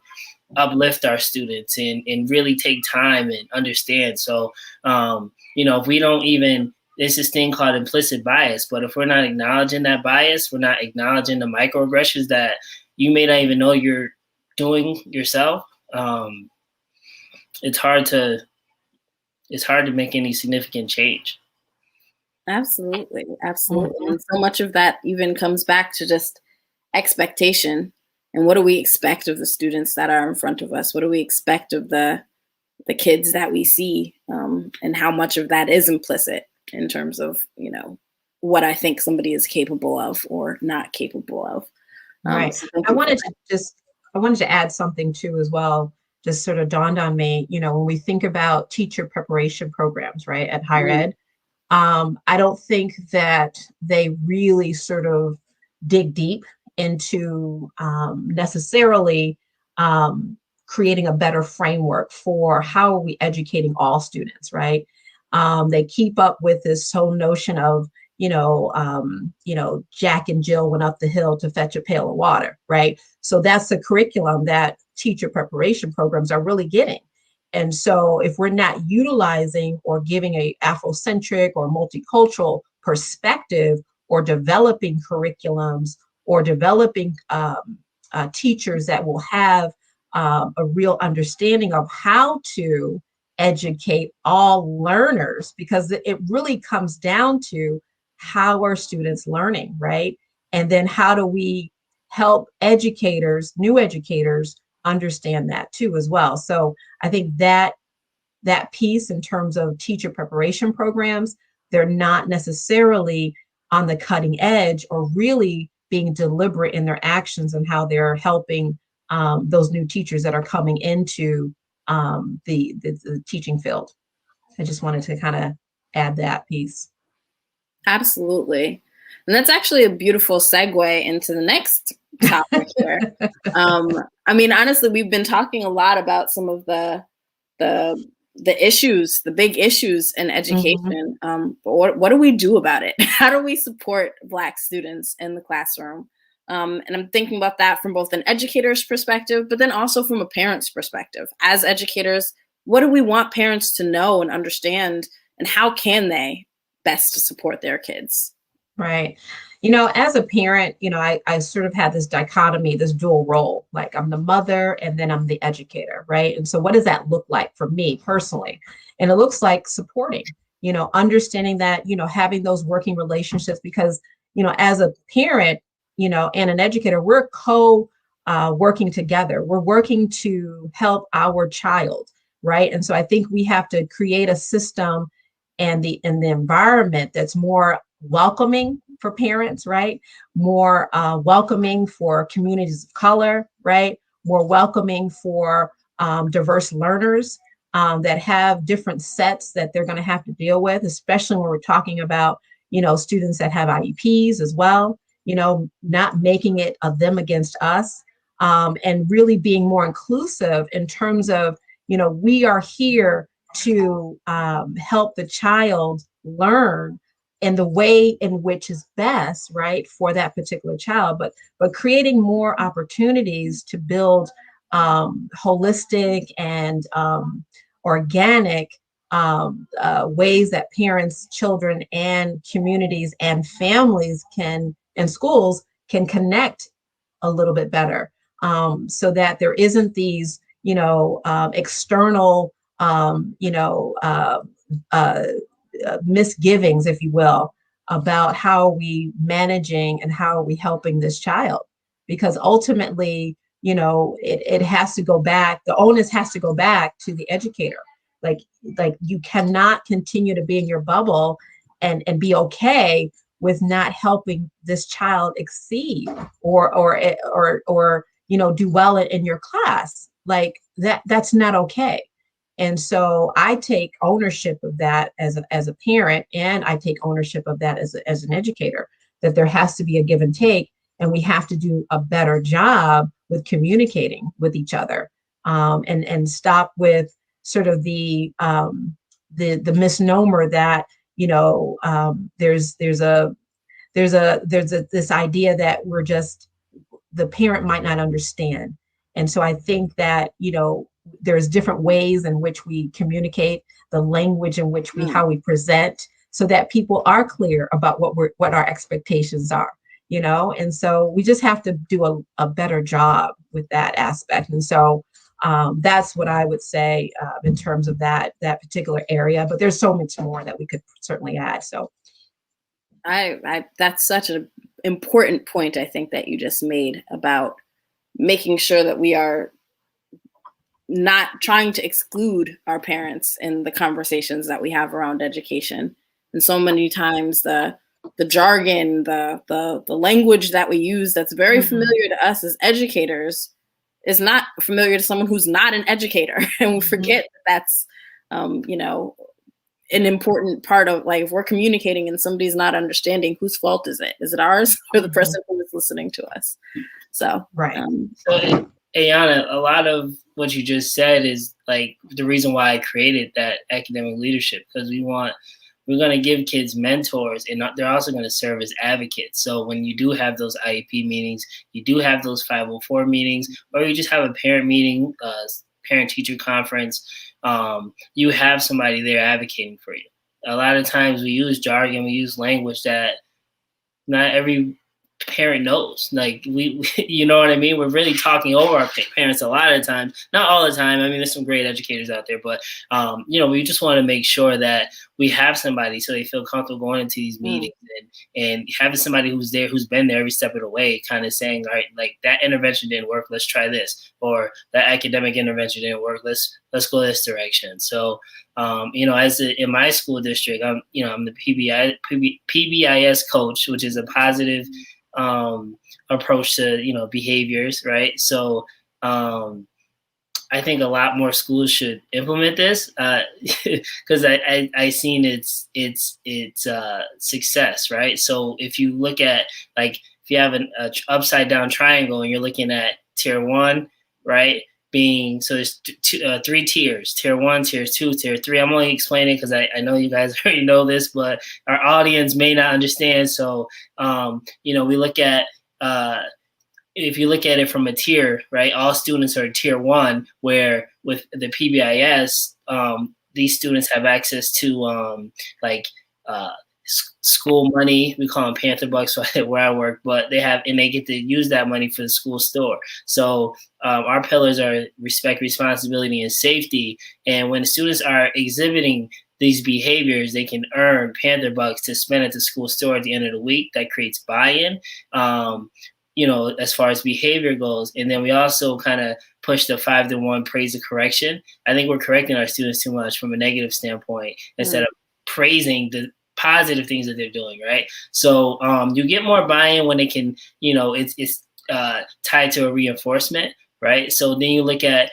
uplift our students and really take time and understand. So, if we don't even, there's this thing called implicit bias, but if we're not acknowledging that bias, we're not acknowledging the microaggressions that you may not even know you're doing yourself. It's hard to make any significant change. Absolutely. And so much of that even comes back to just expectation. And what do we expect of the students that are in front of us? What do we expect of the kids that we see? And how much of that is implicit in terms of, what I think somebody is capable of or not capable of. Right. So I wanted to add something too as well. Just sort of dawned on me, when we think about teacher preparation programs, right, at higher ed, I don't think that they really sort of dig deep into necessarily creating a better framework for how are we educating all students, right? They keep up with this whole notion of, Jack and Jill went up the hill to fetch a pail of water, right? So that's the curriculum that teacher preparation programs are really getting. And so if we're not utilizing or giving a Afrocentric or multicultural perspective, or developing curriculums, or developing teachers that will have a real understanding of how to educate all learners, because it really comes down to how are students learning, right? And then how do we help educators, new educators, understand that too as well. So I think that piece in terms of teacher preparation programs, they're not necessarily on the cutting edge or really being deliberate in their actions and how they're helping those new teachers that are coming into the teaching field. I just wanted to kind of add that piece. Absolutely. And that's actually a beautiful segue into the next topic here. I mean, honestly, we've been talking a lot about some of the issues, the big issues in education. But what do we do about it? How do we support Black students in the classroom? And I'm thinking about that from both an educator's perspective, but then also from a parent's perspective. As educators, what do we want parents to know and understand, and how can they best support their kids? Right. As a parent, I sort of had this dichotomy, this dual role, like I'm the mother and then I'm the educator, right? And so what does that look like for me personally? And it looks like supporting, understanding that, having those working relationships, because, as a parent, and an educator, we're working together. We're working to help our child, right? And so I think we have to create a system and the environment that's more welcoming for parents, right? More welcoming for communities of color, right? More welcoming for diverse learners that have different sets that they're going to have to deal with, especially when we're talking about, students that have IEPs as well, not making it a them against us, and really being more inclusive in terms of, we are here to help the child learn in the way in which is best, right, for that particular child, but creating more opportunities to build holistic and organic ways that parents, children, and communities and families and schools can connect a little bit better, so that there isn't these, external, misgivings, if you will, about how are we managing and how are we helping this child, because ultimately, it has to go back. The onus has to go back to the educator. Like you cannot continue to be in your bubble and be okay with not helping this child exceed or do well in your class. Like that's not okay. And so I take ownership of that as a parent, and I take ownership of that as an educator, that there has to be a give and take, and we have to do a better job with communicating with each other, and stop with sort of the misnomer that there's this idea that we're just, the parent might not understand. And so I think that, there's different ways in which we communicate, the language in which how we present, so that people are clear about what our expectations are, and so we just have to do a better job with that aspect. And so that's what I would say in terms of that particular area, but there's so much more that we could certainly add. So I that's such an important point, I think, that you just made about making sure that we are not trying to exclude our parents in the conversations that we have around education. And so many times the jargon, the language that we use that's very familiar to us as educators is not familiar to someone who's not an educator. And we forget that that's, an important part of, like, if we're communicating and somebody's not understanding, whose fault is it? Is it ours or the person who is listening to us? So, right. Ayana, a lot of what you just said is like the reason why I created that academic leadership, because we're going to give kids mentors, and they're also going to serve as advocates. So when you do have those IEP meetings, you do have those 504 meetings, or you just have a parent meeting, parent teacher conference, you have somebody there advocating for you. A lot of times we use jargon, we use language that not every parent knows. Like you know what I mean? We're really talking over our parents a lot of times, not all the time. I mean, there's some great educators out there, but we just want to make sure that we have somebody so they feel comfortable going into these meetings and having somebody who's there, who's been there every step of the way, kind of saying, all right, like that intervention didn't work, let's try this, or that academic intervention didn't work, let's go this direction. So in my school district, I'm the PBIS coach, which is a positive approach to behaviors, right? So I think a lot more schools should implement this because I seen its success, right? So if you look at if you have an upside down triangle and you're looking at tier 1, right? So there's three tiers: tier 1, tier 2, tier 3. I'm only explaining because I know you guys already know this, but our audience may not understand. So we look at if you look at it from a tier, right? All students are tier 1, where with the PBIS, these students have access to school money. We call them Panther Bucks where I work, but they get to use that money for the school store. So our pillars are respect, responsibility, and safety. And when students are exhibiting these behaviors, they can earn Panther Bucks to spend at the school store at the end of the week. That creates buy-in, as far as behavior goes. And then we also kind of push the 5-to-1 praise and correction. I think we're correcting our students too much from a negative standpoint instead of praising the positive things that they're doing, right? So you get more buy-in when they can, it's tied to a reinforcement, right? So then you look at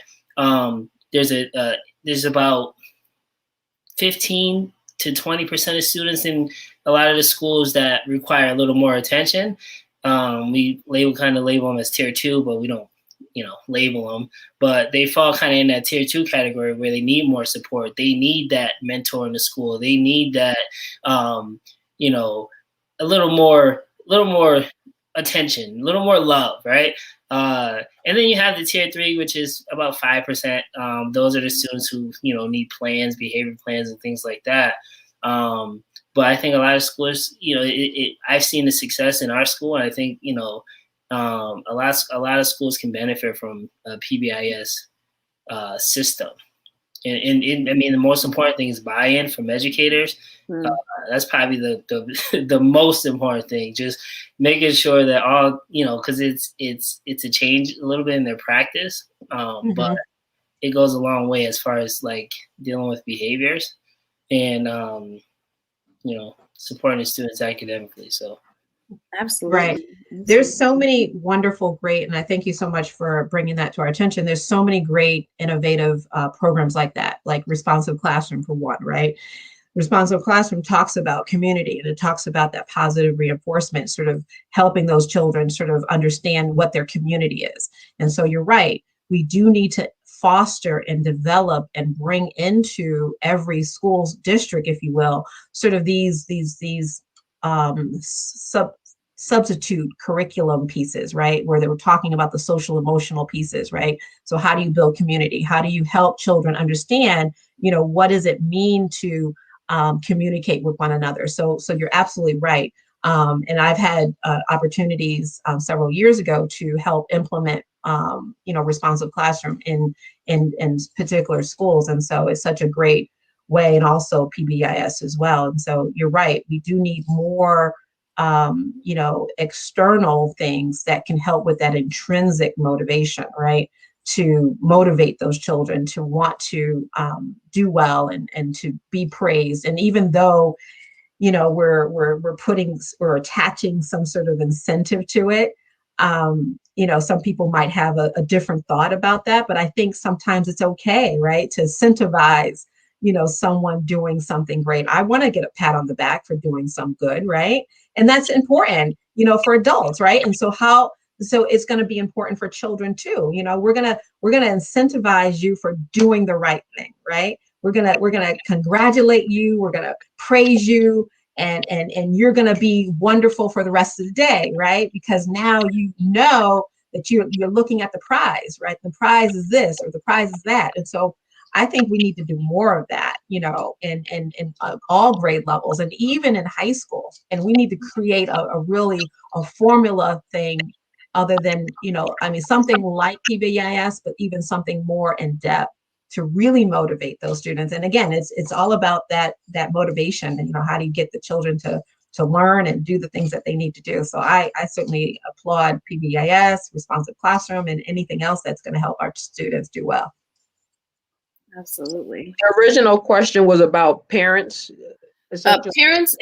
there's about 15 to 20% of students in a lot of the schools that require a little more attention. We label them as tier 2, but we don't label them, but they fall kind of in that tier 2 category where they need more support. They need that mentor in the school. They need that, a little more attention, a little more love, right? And then you have the tier 3, which is about 5%. Those are the students who, need plans, behavior plans, and things like that. But I think a lot of schools, I've seen the success in our school, and I think, a lot of schools can benefit from a PBIS system. And I mean, the most important thing is buy-in from educators. That's probably the most important thing. Just making sure that all, because it's a change a little bit in their practice, but it goes a long way as far as dealing with behaviors and supporting the students academically. So. Absolutely. Right. There's so many wonderful, great, and I thank you so much for bringing that to our attention. There's so many great, innovative programs like that, like Responsive Classroom for one, right? Responsive Classroom talks about community, and it talks about that positive reinforcement, sort of helping those children sort of understand what their community is. And so you're right. We do need to foster and develop and bring into every school's district, if you will, sort of these substitute curriculum pieces, right? Where they were talking about the social emotional pieces, right? So how do you build community? How do you help children understand, what does it mean to communicate with one another? So you're absolutely right. And I've had opportunities several years ago to help implement, Responsive Classroom in particular schools. And so it's such a great way, and also PBIS as well. And so you're right, we do need more external things that can help with that intrinsic motivation, right? To motivate those children to want to do well and to be praised. And even though, we're attaching some sort of incentive to it, some people might have a different thought about that, but I think sometimes it's okay, right? To incentivize someone doing something great. I want to get a pat on the back for doing some good, right? And that's important, for adults, right? And so how So it's going to be important for children too. We're going to incentivize you for doing the right thing, right? We're going to congratulate you. We're going to praise you, and you're going to be wonderful for the rest of the day, right? Because now you know that you're looking at the prize, right? The prize is this, or the prize is that. And so I think we need to do more of that, in all grade levels and even in high school. And we need to create a formula thing, other than, something like PBIS, but even something more in depth to really motivate those students. And again, it's all about that motivation, and how do you get the children to learn and do the things that they need to do. So I certainly applaud PBIS, responsive classroom, and anything else that's going to help our students do well. Absolutely. The original question was about parents. Parents,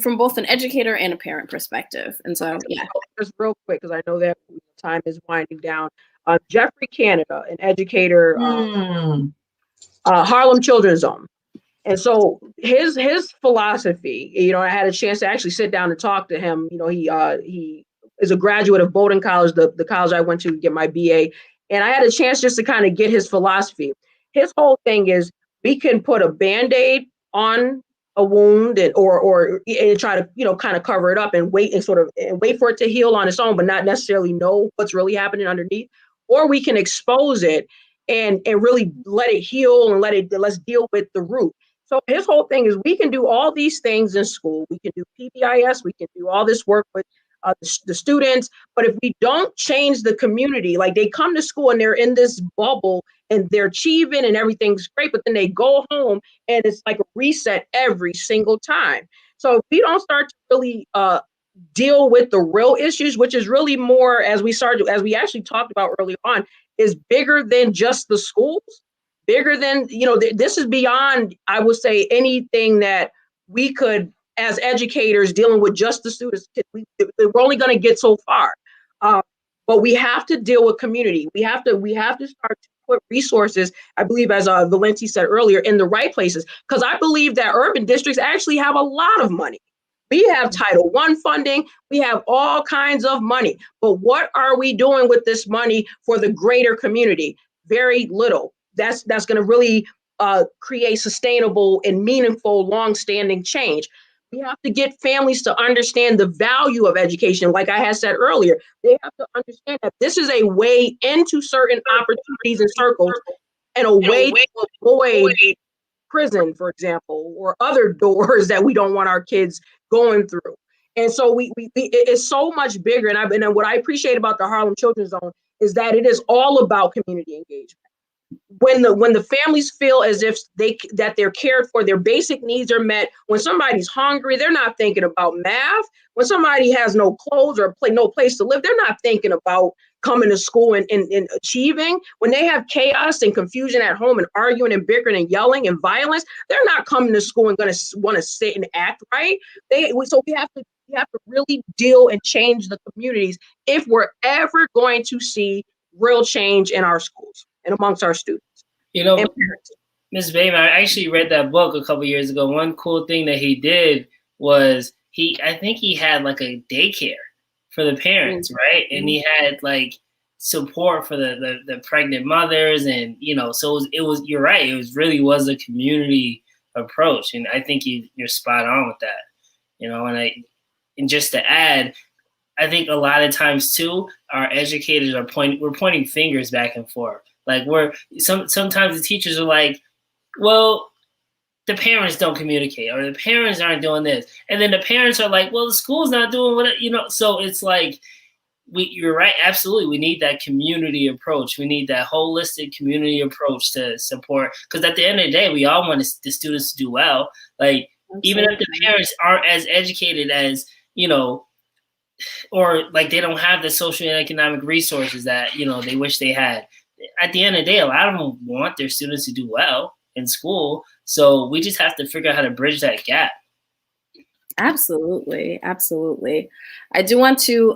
from both an educator and a parent perspective. And so, yeah. Just real quick, because I know that time is winding down. Jeffrey Canada, an educator, Harlem Children's Zone. And so his philosophy, I had a chance to actually sit down and talk to him. He is a graduate of Bowdoin College, the college I went to get my BA. And I had a chance just to kind of get his philosophy. His whole thing is, we can put a Band-Aid on a wound and try to, kind of cover it up and wait for it to heal on its own, but not necessarily know what's really happening underneath. Or we can expose it and really let it heal and let's deal with the root. So his whole thing is, we can do all these things in school. We can do PBIS, we can do all this work with the students, but if we don't change the community, like, they come to school and they're in this bubble and they're achieving and everything's great, but then they go home and it's like a reset every single time. So if we don't start to really deal with the real issues, which is really more, as we actually talked about early on, is bigger than just the schools, bigger than, this is beyond, I would say, anything that we could, as educators dealing with just the students, we're only going to get so far. But we have to deal with community. We have to start to put resources, I believe, as Valenti said earlier, in the right places. Because I believe that urban districts actually have a lot of money. We have Title I funding. We have all kinds of money. But what are we doing with this money for the greater community? Very little. That's going to really create sustainable and meaningful, long-standing change. We have to get families to understand the value of education. Like I had said earlier, they have to understand that this is a way into certain opportunities and circles, and a way to avoid prison, for example, or other doors that we don't want our kids going through. And so it's so much bigger. And what I appreciate about the Harlem Children's Zone is that it is all about community engagement. When the families feel as if that they're cared for, their basic needs are met. When somebody's hungry, they're not thinking about math. When somebody has no clothes or no place to live, they're not thinking about coming to school and achieving. When they have chaos and confusion at home and arguing and bickering and yelling and violence, they're not coming to school and going to want to sit and act right. So we have to really deal and change the communities if we're ever going to see real change in our schools and amongst our students. Ms. Bateman, I actually read that book a couple years ago. One cool thing that he did was I think he had like a daycare for the parents, right? And he had like support for the pregnant mothers, and so it was you're right. It was a community approach, and I think you're spot on with that. And just to add, I think a lot of times too, our educators we're pointing fingers back and forth. Like sometimes the teachers are like, well, the parents don't communicate, or the parents aren't doing this. And then the parents are like, well, the school's not doing what, so it's like, you're right. Absolutely. We need that community approach. We need that holistic community approach to support, because at the end of the day, we all want the students to do well. Like, even if the parents aren't as educated as, or like they don't have the social and economic resources that, they wish they had. At the end of the day, a lot of them want their students to do well in school. So we just have to figure out how to bridge that gap. Absolutely. Absolutely. I do want to,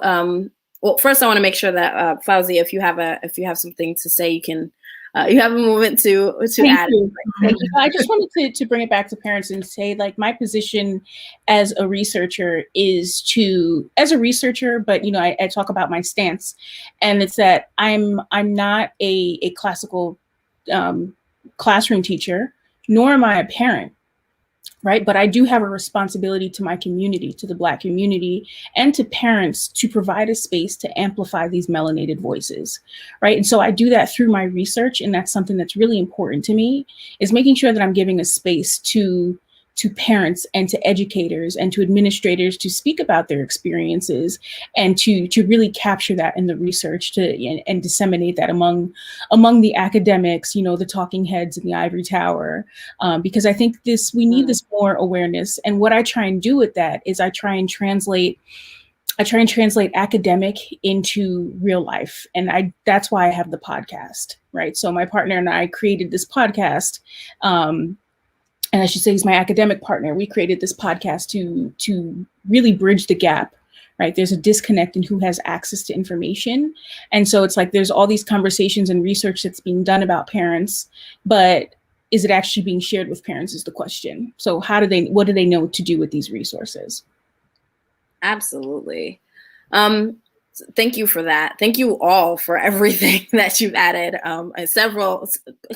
well, first I want to make sure that Fauzia, if you have something to say, you can You have a moment to add. Thank you. I just wanted to bring it back to parents and say, like, my position as a researcher is as a researcher, but I talk about my stance, and it's that I'm not a classical classroom teacher, nor am I a parent. Right. But I do have a responsibility to my community, to the Black community, and to parents to provide a space to amplify these melanated voices. Right. And so I do that through my research. And that's something that's really important to me, is making sure that I'm giving a space to parents and to educators and to administrators to speak about their experiences and to really capture that in the research and disseminate that among the academics, the talking heads in the ivory tower, because I think we need this more awareness. And what I try and do with that is I try and translate academic into real life. And that's why I have the podcast, right? So my partner and I created this podcast, and I should say he's my academic partner. We created this podcast to really bridge the gap, right? There's a disconnect in who has access to information. And so it's like there's all these conversations and research that's being done about parents, but is it actually being shared with parents is the question. So what do they know to do with these resources? Absolutely. Thank you for that. Thank you all for everything that you've added. A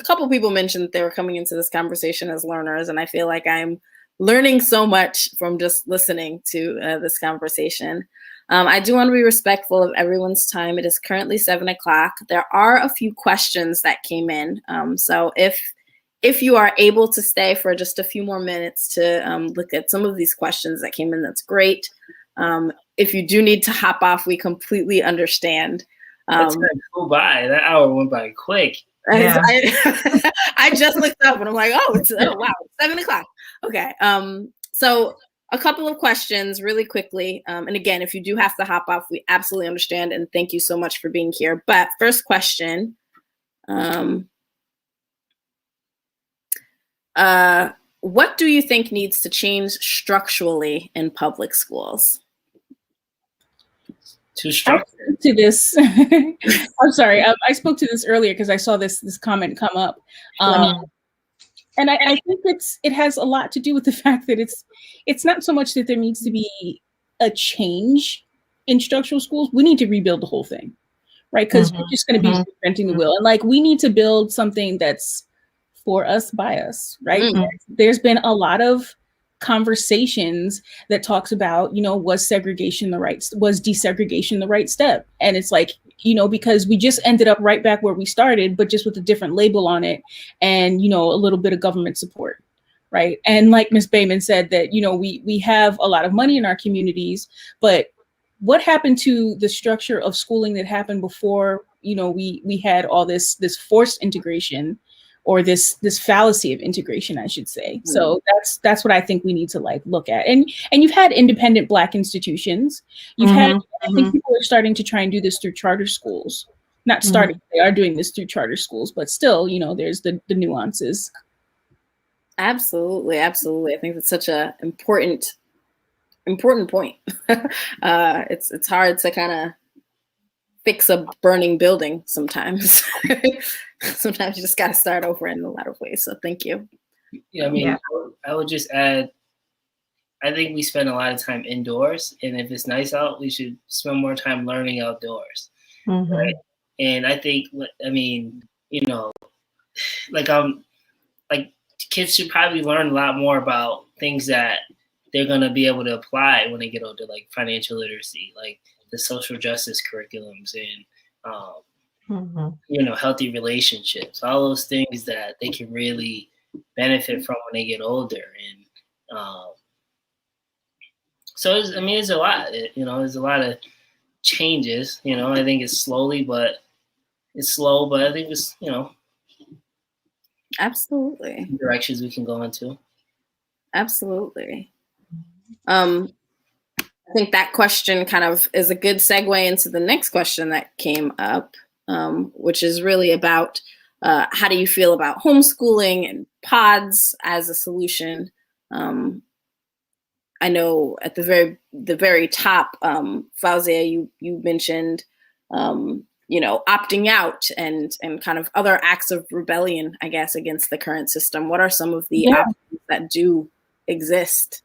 couple people mentioned that they were coming into this conversation as learners, and I feel like I'm learning so much from just listening to this conversation. I do want to be respectful of everyone's time. It is currently 7:00. There are a few questions that came in. So if you are able to stay for just a few more minutes to look at some of these questions that came in, that's great. If you do need to hop off, we completely understand. That's gonna go by. That hour went by quick. Yeah. I just looked up and I'm like, wow, it's 7:00. Okay. So a couple of questions really quickly. And again, if you do have to hop off, we absolutely understand. And thank you so much for being here. But first question. What do you think needs to change structurally in public schools? Too structured. To this, I'm sorry. I spoke to this earlier because I saw this comment come up, and I think it has a lot to do with the fact that it's not so much that there needs to be a change in structural schools. We need to rebuild the whole thing, right? Because we're just going to be reinventing the wheel, and like we need to build something that's for us, by us, right? There's been a lot of conversations that talks about, was desegregation the right step? And it's like, because we just ended up right back where we started, but just with a different label on it and, a little bit of government support, right? And like Ms. Bayman said that, we have a lot of money in our communities, but what happened to the structure of schooling that happened before, we had all this forced integration, or this fallacy of integration, I should say. So that's what I think we need to look at. And you've had independent Black institutions. You've had, I think people are starting to try and do this through charter schools. Not starting, they are doing this through charter schools, but still, there's the nuances. Absolutely, absolutely. I think that's such a important point. It's hard to kind of fix a burning building sometimes. Sometimes you just got to start over in a lot of ways. So thank you. Yeah, I would just add, I think we spend a lot of time indoors, and if it's nice out, we should spend more time learning outdoors. Right? And I think, kids should probably learn a lot more about things that they're going to be able to apply when they get older, like financial literacy, like the social justice curriculums, and healthy relationships, all those things that they can really benefit from when they get older. And so it's a lot. There's a lot of changes. I think it's slow, but I think it's absolutely directions we can go into. Absolutely. I think that question kind of is a good segue into the next question that came up, which is really about how do you feel about homeschooling and pods as a solution? I know at the very top, Fauzia, you mentioned opting out and kind of other acts of rebellion, I guess, against the current system? What are some of the options that do exist?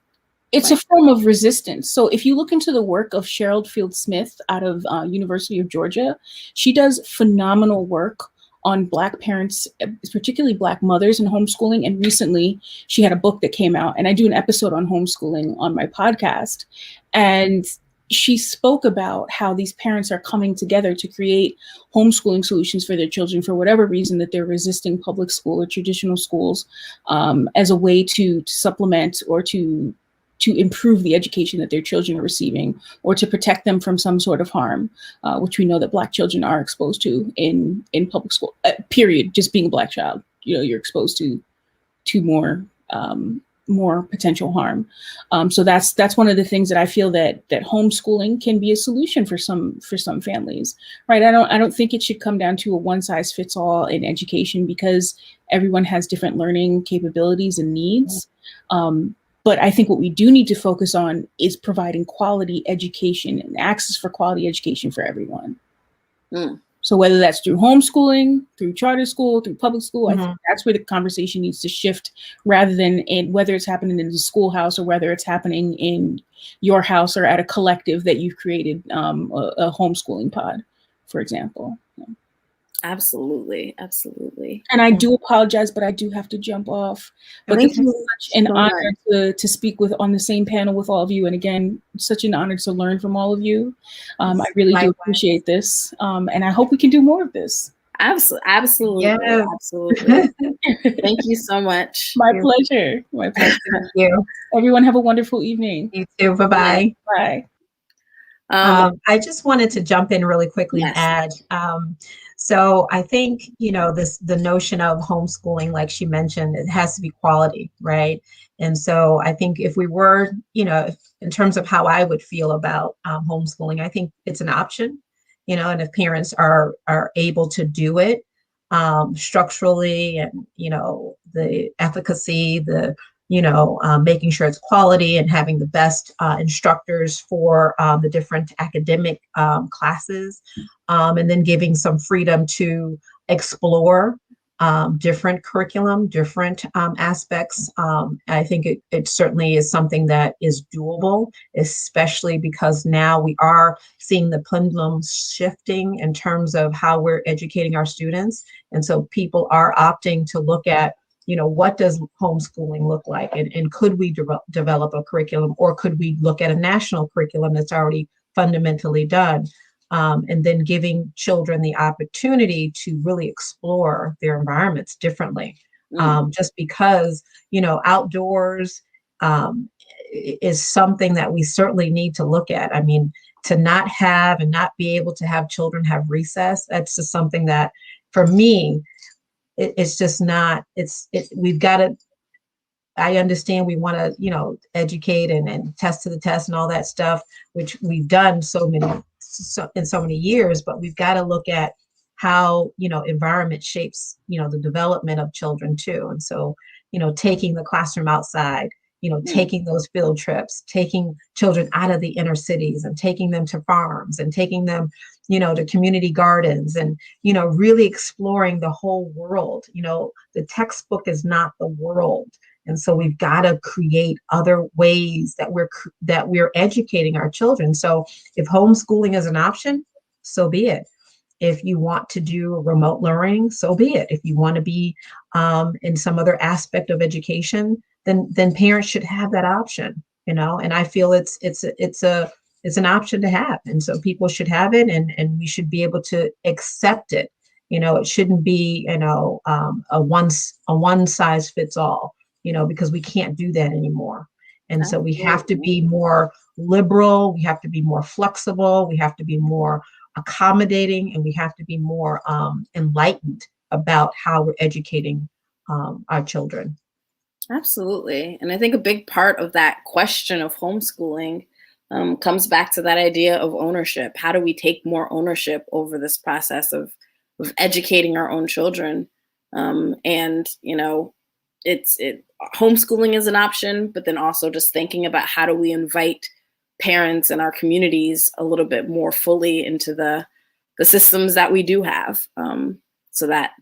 It's a form of resistance. So if you look into the work of Cheryl Field Smith out of University of Georgia, she does phenomenal work on Black parents, particularly Black mothers and homeschooling. And recently she had a book that came out, and I do an episode on homeschooling on my podcast. And she spoke about how these parents are coming together to create homeschooling solutions for their children for whatever reason that they're resisting public school or traditional schools as a way to supplement or to improve the education that their children are receiving, or to protect them from some sort of harm, which we know that Black children are exposed to in public school, period. Just being a Black child, you're exposed to more potential harm. So that's one of the things that I feel that homeschooling can be a solution for some families, right? I don't think it should come down to a one size fits all in education, because everyone has different learning capabilities and needs. But I think what we do need to focus on is providing quality education and access for quality education for everyone. So whether that's through homeschooling, through charter school, through public school, I think that's where the conversation needs to shift, rather than in whether it's happening in the schoolhouse or whether it's happening in your house or at a collective that you've created, a homeschooling pod, for example. Absolutely. And I do apologize, but I do have to jump off. But Thank this you is such an so honor to speak on the same panel with all of you. And again, such an honor to learn from all of you. I really do appreciate this. And I hope we can do more of this. Absolutely. Yes. Absolutely. Thank you so much. My pleasure. Thank you. Everyone have a wonderful evening. You too. Bye-bye. Bye. I just wanted to jump in really quickly and add. So I think, the notion of homeschooling, like she mentioned, it has to be quality, right? And so I think if we were, in terms of how I would feel about homeschooling, I think it's an option, and if parents are able to do it structurally, and, the efficacy, making sure it's quality and having the best instructors for the different academic classes, and then giving some freedom to explore different curriculum, different aspects. I think it certainly is something that is doable, especially because now we are seeing the pendulum shifting in terms of how we're educating our students. And so people are opting to look at, what does homeschooling look like? And could we develop a curriculum, or could we look at a national curriculum that's already fundamentally done? And then giving children the opportunity to really explore their environments differently. Just because, outdoors is something that we certainly need to look at. I mean, to not have and not be able to have children have recess, that's just something that, for me, it's just not, we've got to, I understand we want to, educate and test to the test and all that stuff, which we've done in so many years, but we've got to look at how, environment shapes, the development of children too. And so, taking the classroom outside, taking those field trips, taking children out of the inner cities and taking them to farms and taking them, to community gardens and, really exploring the whole world. The textbook is not the world. And so we've got to create other ways that we're educating our children. So if homeschooling is an option, so be it. If you want to do remote learning, so be it. If you want to be in some other aspect of education, then parents should have that option, And I feel it's an option to have. And so people should have it, and we should be able to accept it. It shouldn't be, a one size fits all, because we can't do that anymore. And so we have to be more liberal, we have to be more flexible, we have to be more accommodating, and we have to be more enlightened about how we're educating our children. Absolutely. And I think a big part of that question of homeschooling comes back to that idea of ownership. How do we take more ownership over this process of educating our own children? Homeschooling is an option, but then also just thinking about how do we invite parents and our communities a little bit more fully into the the systems that we do have, so that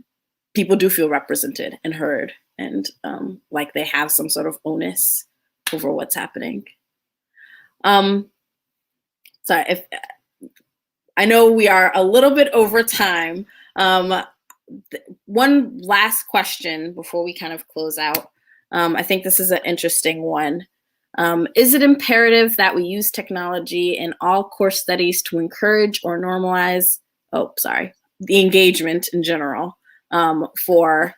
people do feel represented and heard, and like they have some sort of onus over what's happening. Sorry, if I know we are a little bit over time. One last question before we kind of close out. I think this is an interesting one. Is it imperative that we use technology in all course studies to encourage or normalize, the engagement in general, for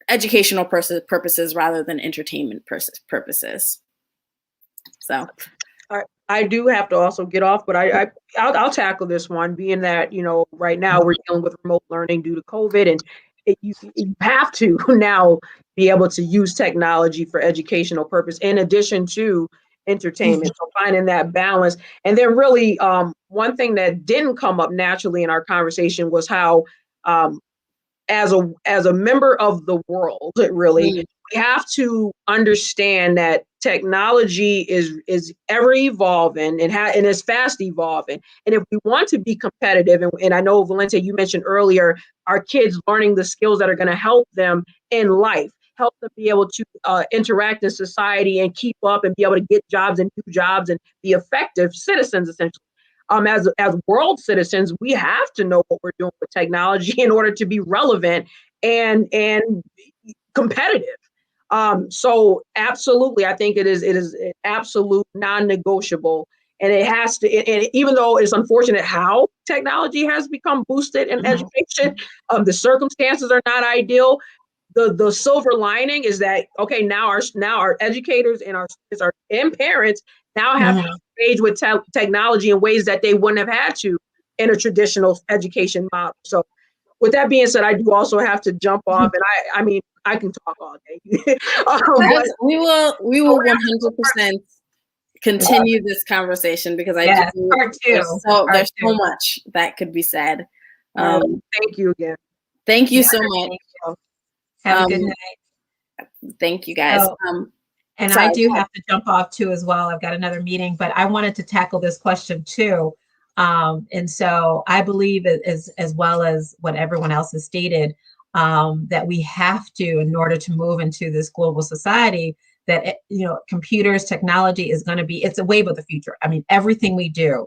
educational purposes rather than entertainment purposes? So. I do have to also get off, but I'll tackle this one, being that, right now we're dealing with remote learning due to COVID, and you have to now be able to use technology for educational purpose in addition to entertainment. So finding that balance. And then really one thing that didn't come up naturally in our conversation was how as a member of the world, really, we have to understand that technology is ever evolving and is fast evolving. And if we want to be competitive, and I know, Valencia, you mentioned earlier, our kids learning the skills that are going to help them in life, help them be able to interact in society and keep up and be able to get jobs and do jobs and be effective citizens, essentially. As world citizens, we have to know what we're doing with technology in order to be relevant and competitive. So absolutely, I think it is an absolute non-negotiable, and it has to. And even though it's unfortunate how technology has become boosted in education, the circumstances are not ideal. The silver lining is that, okay, now our educators and our students and parents now have to engage with technology in ways that they wouldn't have had to in a traditional education model. So with that being said, I do also have to jump off, and I mean, I can talk all day. We will 100% continue this conversation, because there's so much that could be said. Thank you again. Thank you so much. Have a good night. Thank you, guys. And I do have to jump off too as well. I've got another meeting, but I wanted to tackle this question too. And so I believe, as well as what everyone else has stated, that we have to, in order to move into this global society, that computers, technology is going to be, it's a wave of the future. I mean, everything we do,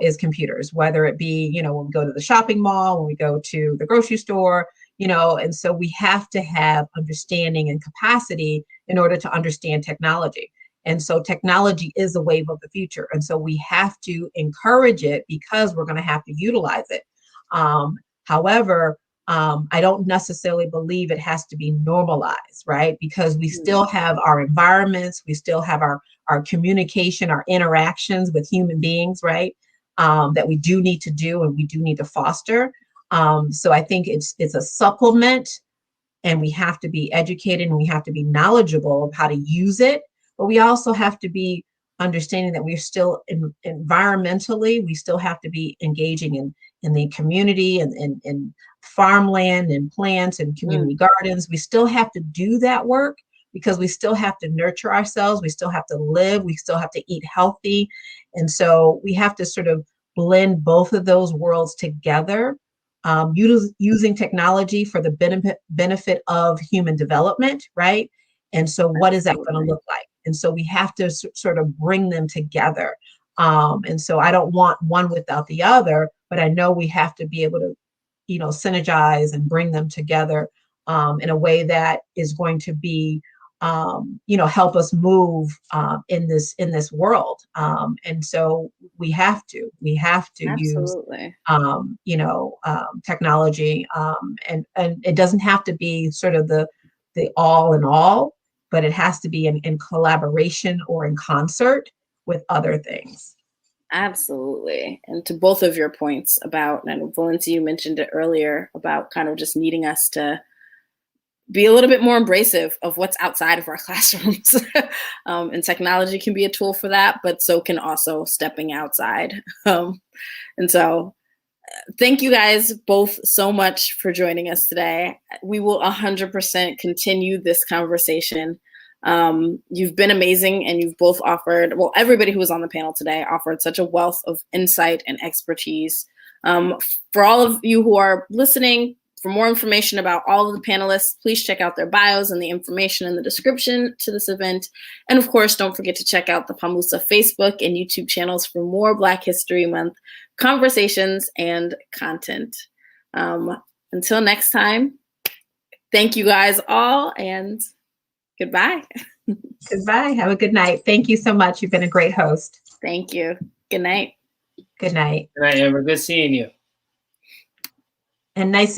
is computers, whether it be, when we go to the shopping mall, when we go to the grocery store, and so we have to have understanding and capacity in order to understand technology. And so technology is a wave of the future. And so we have to encourage it, because we're going to have to utilize it. However, I don't necessarily believe it has to be normalized, right? Because we still have our environments, we still have our communication, our interactions with human beings, right? That we do need to do and we do need to foster. So I think it's a supplement, and we have to be educated and we have to be knowledgeable of how to use it. But we also have to be understanding that we're still environmentally, we still have to be engaging in the community and in farmland and plants and community gardens. We still have to do that work, because we still have to nurture ourselves. We still have to live. We still have to eat healthy. And so we have to sort of blend both of those worlds together, using technology for the benefit of human development, right? And so what is that going to look like? And so we have to sort of bring them together. And so I don't want one without the other, but I know we have to be able to, synergize and bring them together in a way that is going to be, help us move in this world. And so we have to Absolutely. use, technology, and it doesn't have to be sort of the all in all, but it has to be in collaboration or in concert with other things. Absolutely. And to both of your points about, and Valencia, you mentioned it earlier, about kind of just needing us to be a little bit more embracive of what's outside of our classrooms. And technology can be a tool for that, but so can also stepping outside. And so thank you guys both so much for joining us today. We will 100% continue this conversation. You've been amazing, and you've both offered, well, everybody who was on the panel today offered such a wealth of insight and expertise For all of you who are listening, for more information about all of the panelists, please check out their bios and the information in the description to this event. And of course, don't forget to check out the PAMUSA Facebook and YouTube channels for more Black History Month conversations and content. Until next time, thank you guys all, and goodbye. Goodbye. Have a good night. Thank you so much. You've been a great host. Thank you. Good night. Good night. Good night, Amber. Good seeing you. And nice to